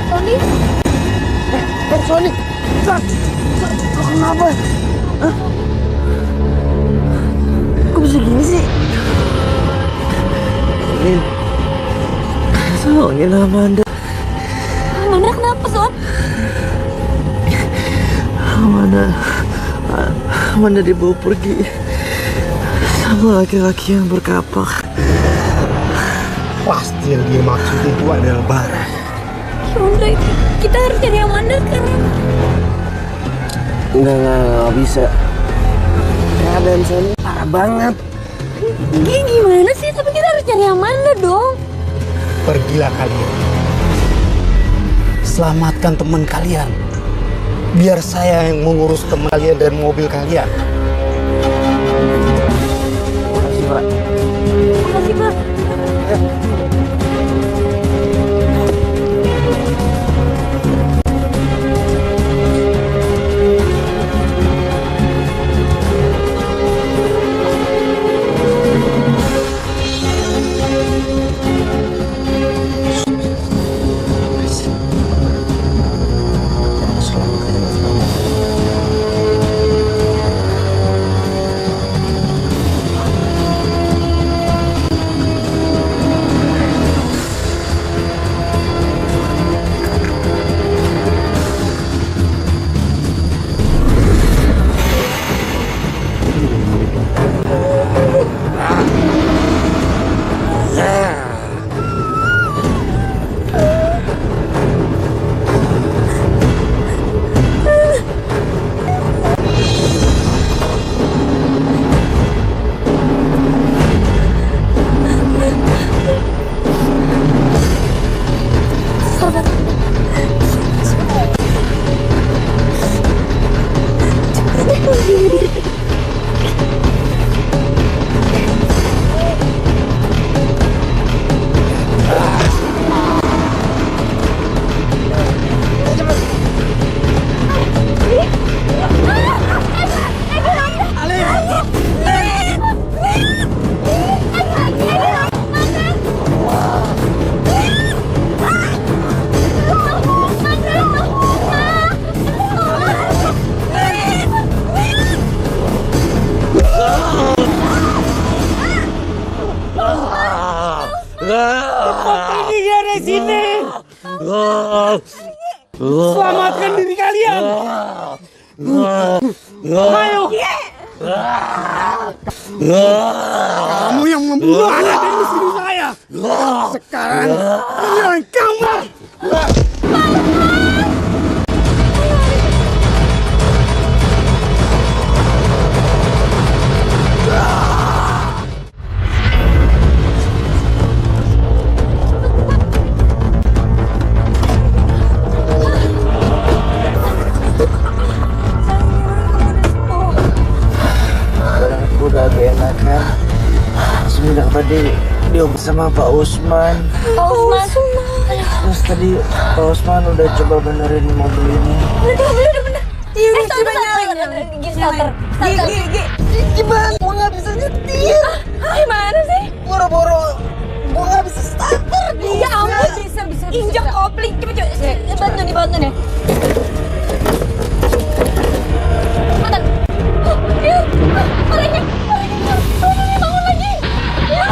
Speaker 3: Tony, Sony, lo kenapa? Hah? Kok bisa gini sih? Tolongin Amanda.
Speaker 4: Amanda kenapa, Son?
Speaker 2: Amanda dibawa pergi sama laki-laki yang berkapak.
Speaker 5: Pasti yang dia maksud itu adalah Bara.
Speaker 4: Ya udah, kita harus cari Amanda sekarang.
Speaker 1: Nggak bisa. Keadaan Sony parah banget.
Speaker 4: Gimana sih? Tapi kita harus cari Amanda dong.
Speaker 5: Pergilah kalian. Selamatkan teman kalian. Biar saya yang mengurus teman kalian dan mobil kalian.
Speaker 4: Makasih, Pak.
Speaker 2: Pergi dari sini. Selamatkan diri kalian. Ayo.
Speaker 5: Kamu yang membunuh anak dan istri saya. Sekarang giliran kamu.
Speaker 2: Udah agak enakan. Semenjak tadi dia bersama Pak Usman.
Speaker 4: Pak Usman.
Speaker 2: Terus tadi Pak Usman udah coba benerin mobil ini.
Speaker 4: Udah bener. Iya, coba nyalain. Starter.
Speaker 2: Gimana? Gua nggak bisa nyetir.
Speaker 4: Gimana sih?
Speaker 2: Boro-boro gua nggak bisa starter.
Speaker 4: Ya ampun, bisa injak kopling. Coba bantu nih, bantu nih. Cepetan. Ya, orangnya bangun lagi. Ya.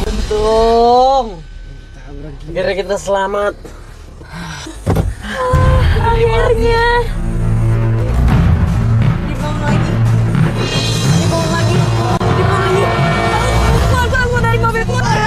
Speaker 1: Untung akhirnya kita selamat.
Speaker 4: Akhirnya dibangun lagi. Keluar dari mobil. Keluar.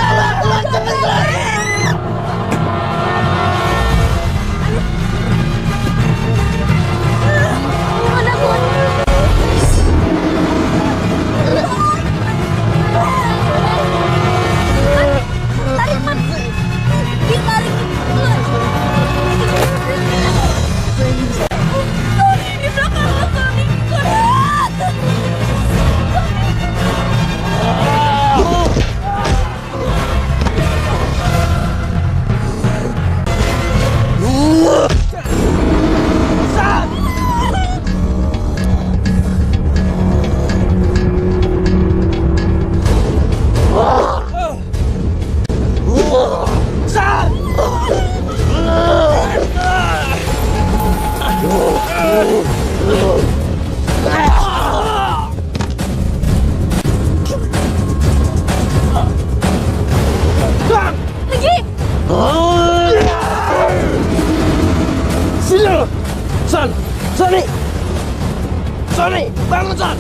Speaker 1: Sony, bangun Son!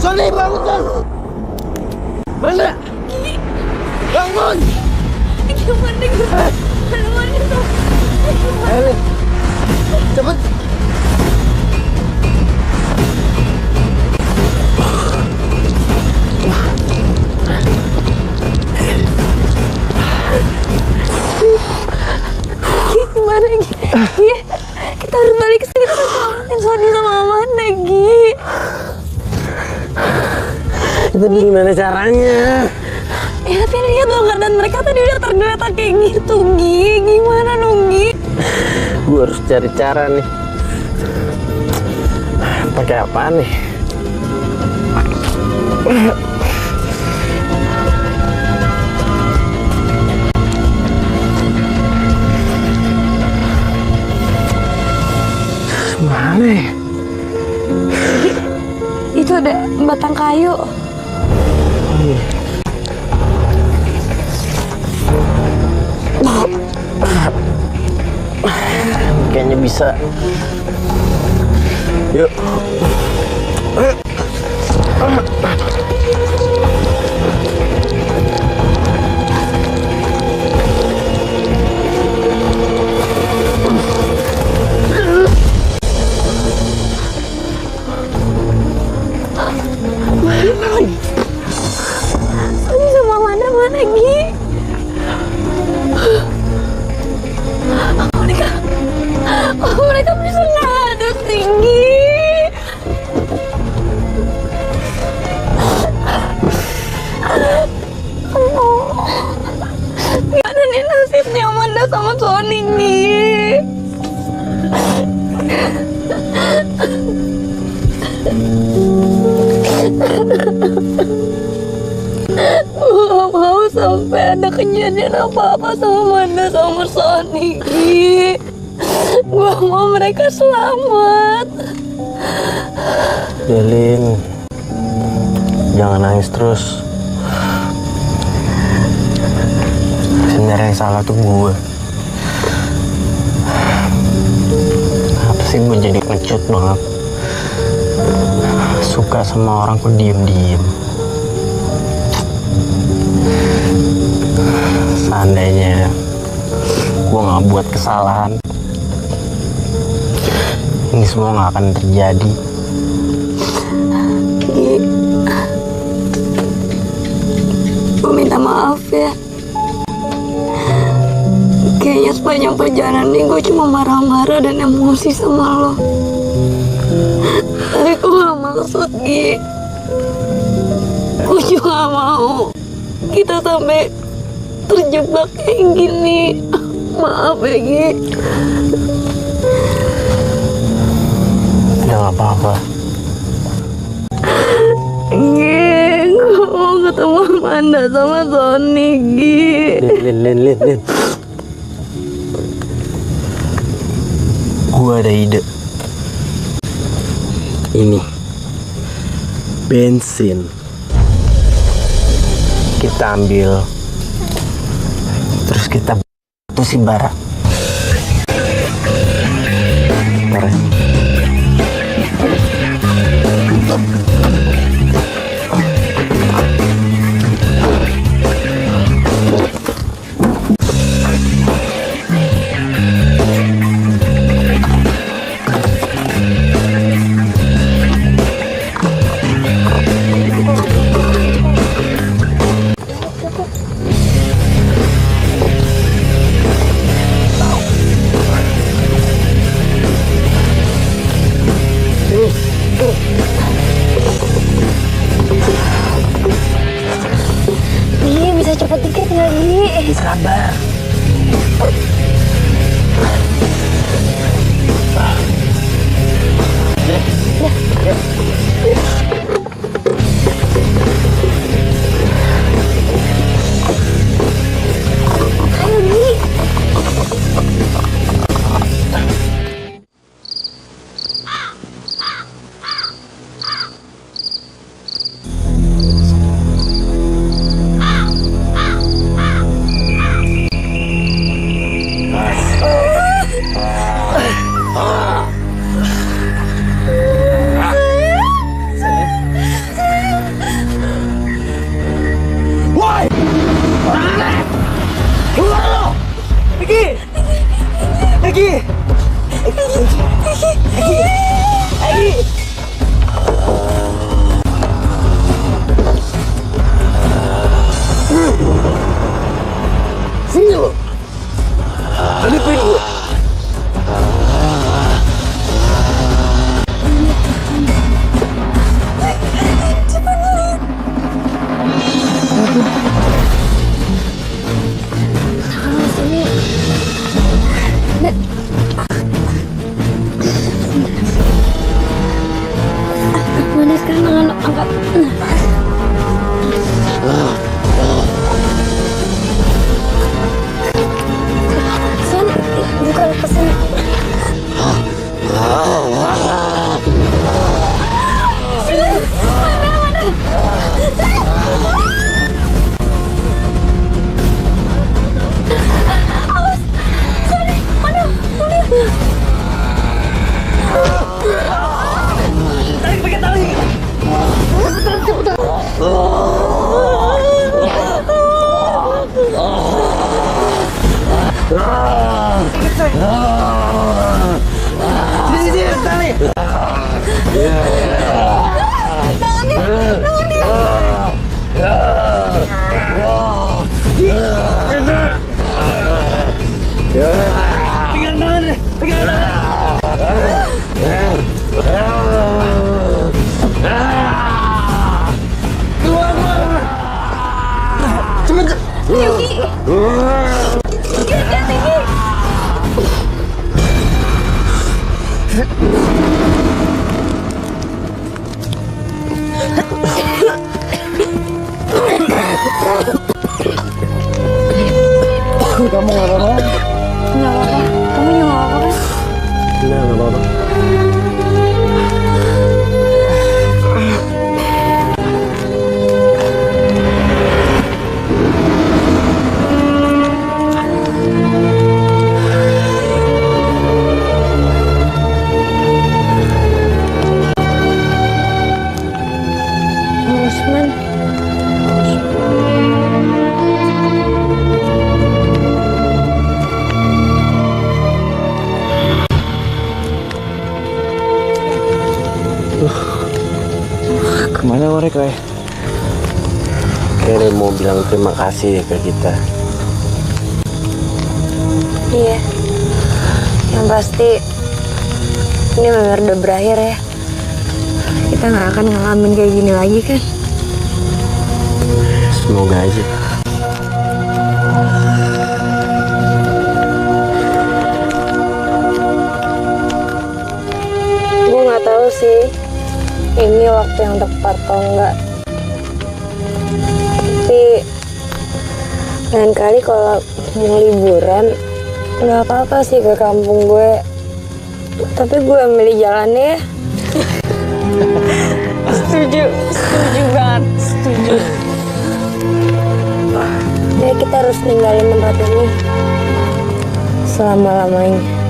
Speaker 2: Sony, bangun Son! Mana? Bangun!
Speaker 4: Gimana gue?
Speaker 2: Ayo, cepet!
Speaker 4: Gimana Gi? Kita harus balik ke sini, kita harus selamatin Sony sama Amanda, Gi.
Speaker 1: Itu gimana caranya?
Speaker 4: Ya tapi lihat dong, keadaan mereka tadi udah tergeletak kayak gitu, Gi. Gimana dong, Gi?
Speaker 1: Gue harus cari cara nih. Pakai apa nih? Mana ya?
Speaker 4: Itu ada batang kayu.
Speaker 1: Kayaknya bisa. Yuk.
Speaker 4: Sony sama Amanda mana, Gi? Mereka bisa ngaduk tinggi. Gimana nih nasibnya Amanda sama Sony, Gi?
Speaker 3: Gue gak mau sampai ada kejadian apa-apa sama Manda sama Sony, Gi. Gue mau mereka selamat.
Speaker 1: Delin, jangan nangis terus. Sebenarnya yang salah tuh gue. Apa sih gue jadi ngecut banget? Suka sama orang kok diem-diem. Seandainya gue gak buat kesalahan, ini semua gak akan terjadi.
Speaker 3: Gi, gue minta maaf ya. Kayaknya sepanjang perjalanan ini gue cuma marah-marah dan emosi sama lo. Tapi gue gak maksud, Gi. Gue juga gak mau kita sampai terjebak kayak gini. Maaf ya, Gi.
Speaker 1: Ya gak apa-apa.
Speaker 3: Gi, gue mau ketemu Amanda sama Sony, Gi.
Speaker 1: Lin. Gua ada ide. Ini bensin. Kita ambil, terus kita batu si Bara. Beres.
Speaker 3: Gi, bisa cepet dikit nggak, Gi?
Speaker 1: Sabar.
Speaker 3: Ayo, Gi.
Speaker 1: Sini lo. Hadapin gue.
Speaker 3: Mana sekarang angkat. San, buka pesan.
Speaker 2: kamu nggak apa-apa?
Speaker 3: Nggak apa-apa. Kamu juga nggak apa-apa kan?
Speaker 1: Nggak apa-apa.
Speaker 3: Usman.
Speaker 1: Kemana mereka ya? Kayaknya mau bilang terima kasih ya ke kita.
Speaker 3: Iya. Yang pasti ini benar udah berakhir ya. Kita nggak akan ngalamin kayak gini lagi kan?
Speaker 1: Semoga aja.
Speaker 3: Gue nggak tahu sih ini waktu yang tepat atau enggak. Tapi lain kali kalau mau liburan nggak apa-apa sih ke kampung gue. Tapi gue milih jalannya ya. Setuju banget, setuju. Ya kita harus ninggalin tempat ini selama-lamanya.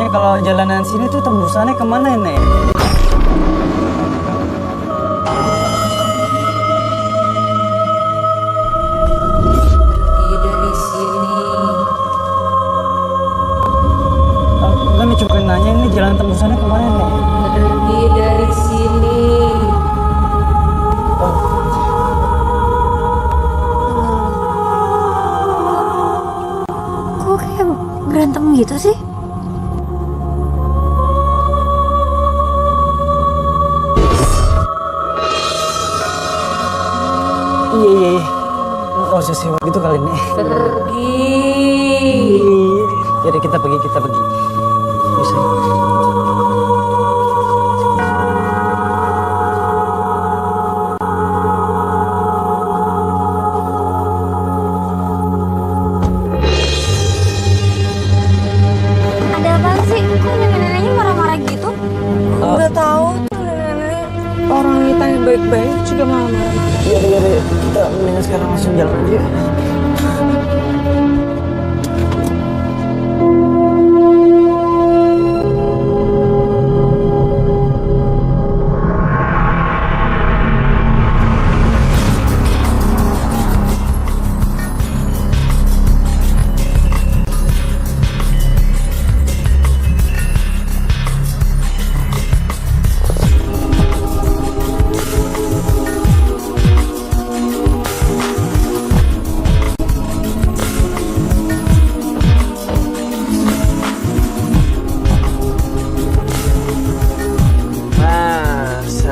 Speaker 2: Kalau jalanan sini tuh tembusannya kemana ya, Nek?
Speaker 6: Dari sini.
Speaker 2: Kan cuma nanya ini jalan tembusannya kemana, Nek?
Speaker 6: Pergi dari sini.
Speaker 3: Kok kayak berantem gitu sih?
Speaker 2: Iya. Nggak usah sewa gitu kali, Nek.
Speaker 6: Pergi.
Speaker 2: Jadi kita pergi. Bisa.
Speaker 3: Ada apa sih? Kok nenek-neneknya marah-marah gitu?
Speaker 4: Udah tahu tuh nenek orang kita yang baik-baik juga marah-marah.
Speaker 2: Iya, kita mendingan sekarang langsung jalan aja.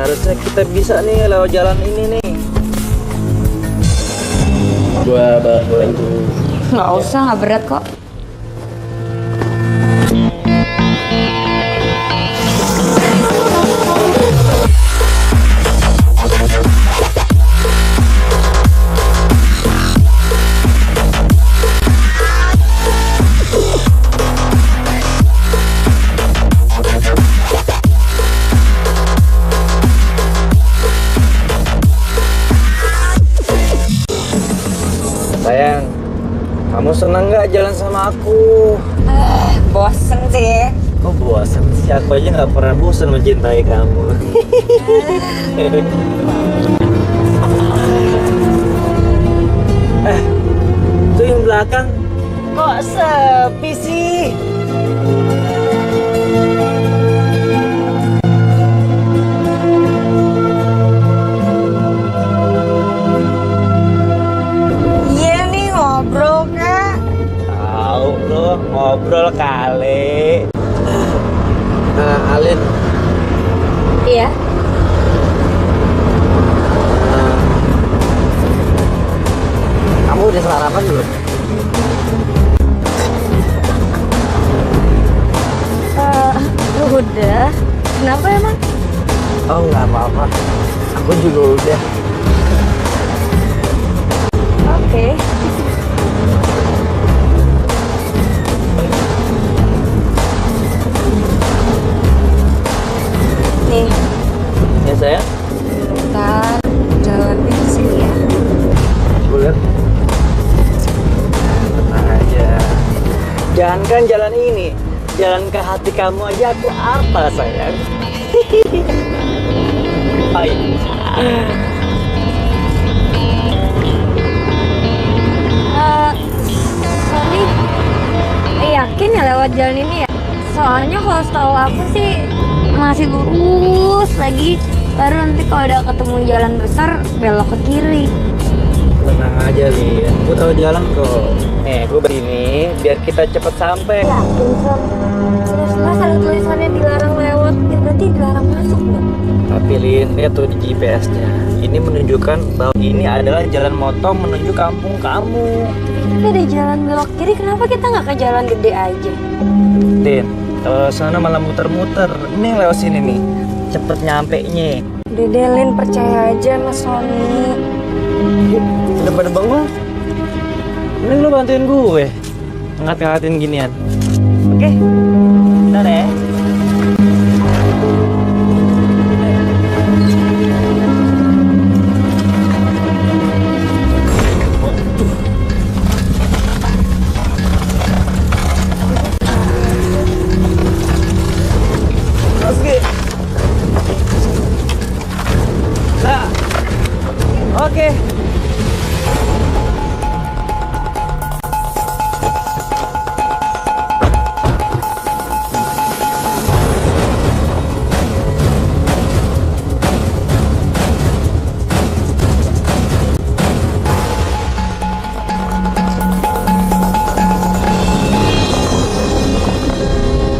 Speaker 2: Harusnya kita bisa nih lewat jalan ini nih.
Speaker 1: Gua bantu.
Speaker 3: Nggak usah, nggak berat kok.
Speaker 2: sama aku.
Speaker 4: Bosen sih.
Speaker 2: Kok bosan sih? Aku aja nggak pernah bosan mencintai kamu. Tuh yang belakang kok sepi sih?
Speaker 4: Iya nih ngobrol kak.
Speaker 2: Tahu lo ngobrol kali. Alin,
Speaker 3: Iya.
Speaker 2: kamu udah sarapan belum?
Speaker 3: Udah. Kenapa emang?
Speaker 2: Oh nggak apa-apa. Aku juga udah.
Speaker 3: Oke. Nih,
Speaker 2: Ya sayang,
Speaker 4: Kita jalannya ke sini ya.
Speaker 2: gue lihat. Tenang aja. Jangankan jalan ini, jalan ke hati kamu aja aku apa sayang? Hai.
Speaker 3: Sony yakin ya lewat jalan ini ya? Soalnya kalau setahu aku sih masih lurus lagi, baru nanti kalau udah ketemu jalan besar belok ke kiri.
Speaker 2: Tenang aja Lin, gue tahu jalan kok. Gue begini biar kita cepet sampai.
Speaker 3: Yakin Son? Terus ada tulisannya dilarang lewat, ya berarti dilarang masuk dong.
Speaker 2: Tapi Lin, lihat tuh di GPS-nya. Ini menunjukkan bahwa ini adalah jalan motong menuju kampung kamu.
Speaker 3: Tapi ada jalan belok kiri, kenapa kita nggak ke jalan gede aja?
Speaker 2: Lin, sana malah muter-muter. Ini yang lewat sini nih, cepet nyampe nya.
Speaker 4: Dede Lin percaya aja sama Sony.
Speaker 2: Udah pada bangun? Mending lu bantuin gue ngangkat-ngangkatin ginian. Oke? Bentar ya. Oke. Nah. Oke.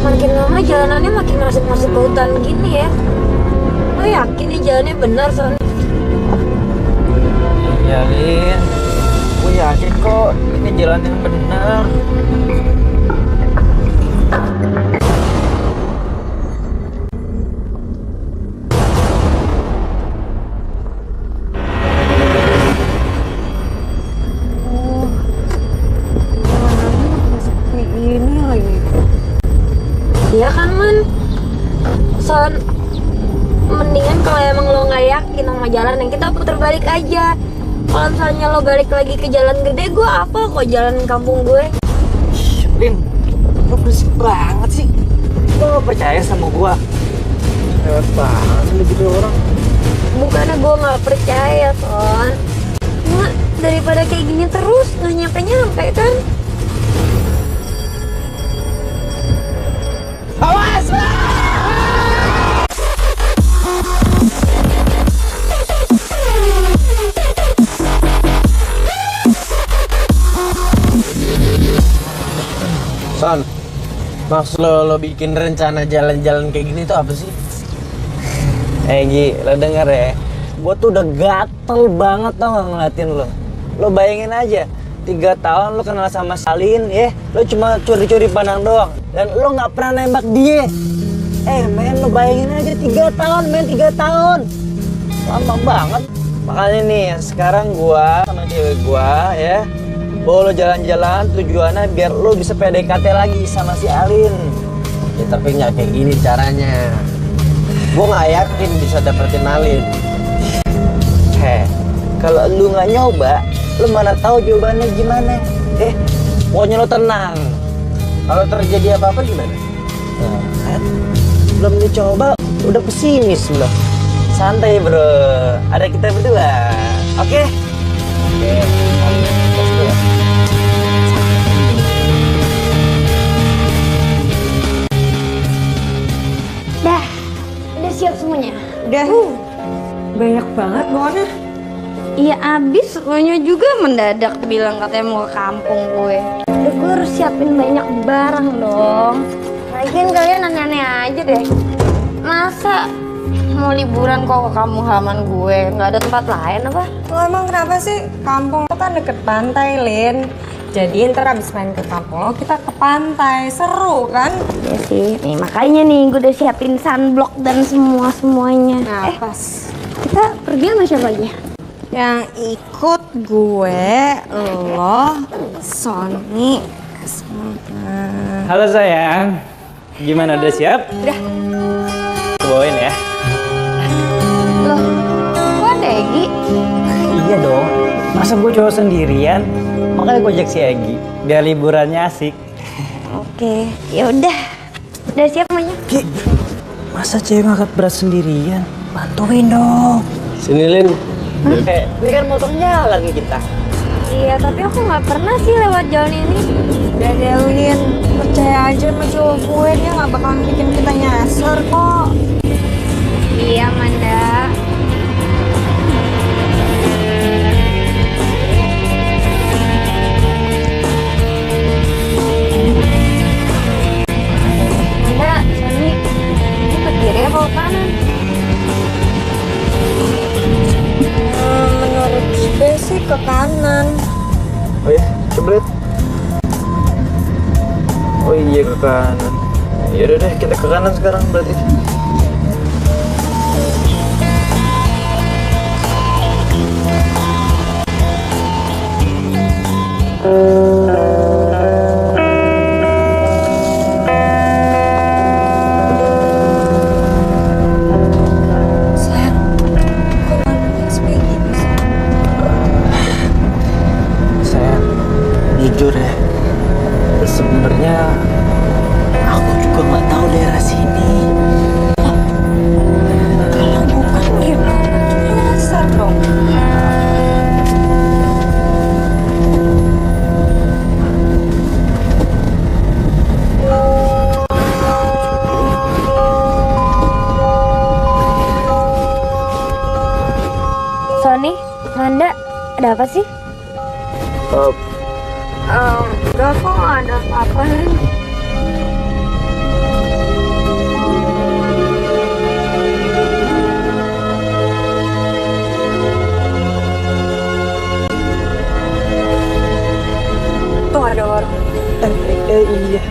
Speaker 3: Makin lama jalanannya makin masuk-masuk ke hutan gini ya. Lo yakin nih jalannya benar, Son?
Speaker 2: Iya Lin, gue yakin kok ini jalan yang benar.
Speaker 3: Ini lagi. Iya kan, Man? Son, mendingan kalau emang lo nggak yakin sama jalan yang kita putar balik aja. Kalau misalnya lo balik lagi ke jalan gede, gue apa kok jalan kampung gue?
Speaker 2: Lin, lo berisik banget sih. Lo gak percaya sama gue? Lewat banget sih lo gitu orang.
Speaker 3: Bukannya gue nggak percaya, Son. Cuma daripada kayak gini terus nggak nyampe kan?
Speaker 2: Awas! Son, maksud lo bikin rencana jalan-jalan kayak gini tuh apa sih? Gi, lo denger ya? Gue tuh udah gatel banget tau gak ngeliatin lo. Lo bayangin aja, 3 tahun lo kenal sama Salin, ya? Lo cuma curi-curi pandang doang. Dan lo gak pernah nembak dia. Men, lo bayangin aja 3 tahun, men, 3 tahun. Lama banget. Makanya nih, sekarang gua sama cewek gua, ya, bawa lo jalan-jalan tujuannya biar lo bisa PDKT lagi sama si Alin. Ya tapi nggak kayak gini caranya. Gue nggak yakin bisa dapetin Alin. Kalau lu nggak nyoba, lu mana tahu jawabannya gimana? Pokoknya lo tenang.
Speaker 1: Kalau terjadi apa-apa gimana?
Speaker 2: Nah, kan? Belum dicoba, udah pesimis lo. Santai bro, ada kita berdua. Oke? Oke, let's go.
Speaker 3: Dah, udah siap semuanya.
Speaker 4: Udah. Banyak banget bawaannya.
Speaker 3: Iya abis, lo nya juga mendadak bilang katanya mau ke kampung gue. Udah gue harus siapin banyak barang dong. Lagian kalian aneh-aneh aja deh. Masa mau liburan kok ke kampung halaman gue? Nggak ada tempat lain apa?
Speaker 4: Lo emang kenapa sih? Kampung lo kan deket pantai, Lin. Jadi ntar abis main ke kampung lo, kita ke pantai. Seru kan?
Speaker 3: Iya sih, nih makanya nih gue udah siapin sunblock dan semuanya.
Speaker 4: Nah, pas.
Speaker 3: Kita pergi sama siapa aja?
Speaker 4: Yang ikut gue, lo, Sony, sama...
Speaker 2: Halo sayang, gimana udah siap?
Speaker 4: Udah.
Speaker 2: Bawain ya.
Speaker 3: Loh, kok ada Egi?
Speaker 2: Iya dong, masa gue cowok sendirian? Makanya gue ajak si Egi, biar liburannya asik.
Speaker 3: Oke, ya udah siap semuanya.
Speaker 2: Ki, masa cewek ngangkat berat sendirian? Bantuin dong.
Speaker 1: Sini Lin.
Speaker 2: Ini kan motornya lagi kita.
Speaker 3: Iya, tapi aku nggak pernah sih lewat jalan ini.
Speaker 4: Udah deh, Lin. Percaya aja sama cowok gue, dia gak bakalan bikin kita nyasar kok.
Speaker 3: Iya, Manda. Manda, Sony, ini ke kiri apa ke kanan?
Speaker 4: Menurut gue sih ke kanan.
Speaker 2: Oh ya, coba lihat. Oh iya ke kanan. Yaudah deh, kita ke kanan sekarang berarti.
Speaker 4: Sayang, kok malamnya sepi gini sih?
Speaker 2: Sayang, jujur ya, sebenarnya aku juga nggak tahu daerah sini.
Speaker 4: Kalau bukan gimana? Nyasar dong.
Speaker 3: Sony, Manda, ada apa sih?
Speaker 4: Enggak kok, gak ada apa-apa. Tuh ada warung.
Speaker 2: Iya.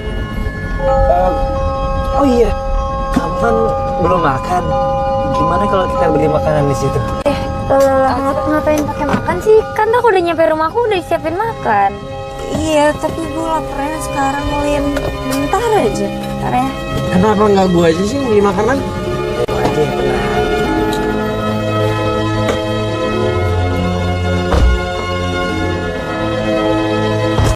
Speaker 2: Oh iya, kamu kan belum makan. Gimana kalau kita beli makanan di situ?
Speaker 3: Ngapain pakai makan sih? Kan aku udah nyampe rumahku udah siapin makan.
Speaker 4: Iya, tapi gue laparnya sekarang, Lin. Bentar aja.
Speaker 3: Bentar ya.
Speaker 1: Kenapa nggak gua aja sih yang beli makanan?
Speaker 2: Ayo aja, tenang.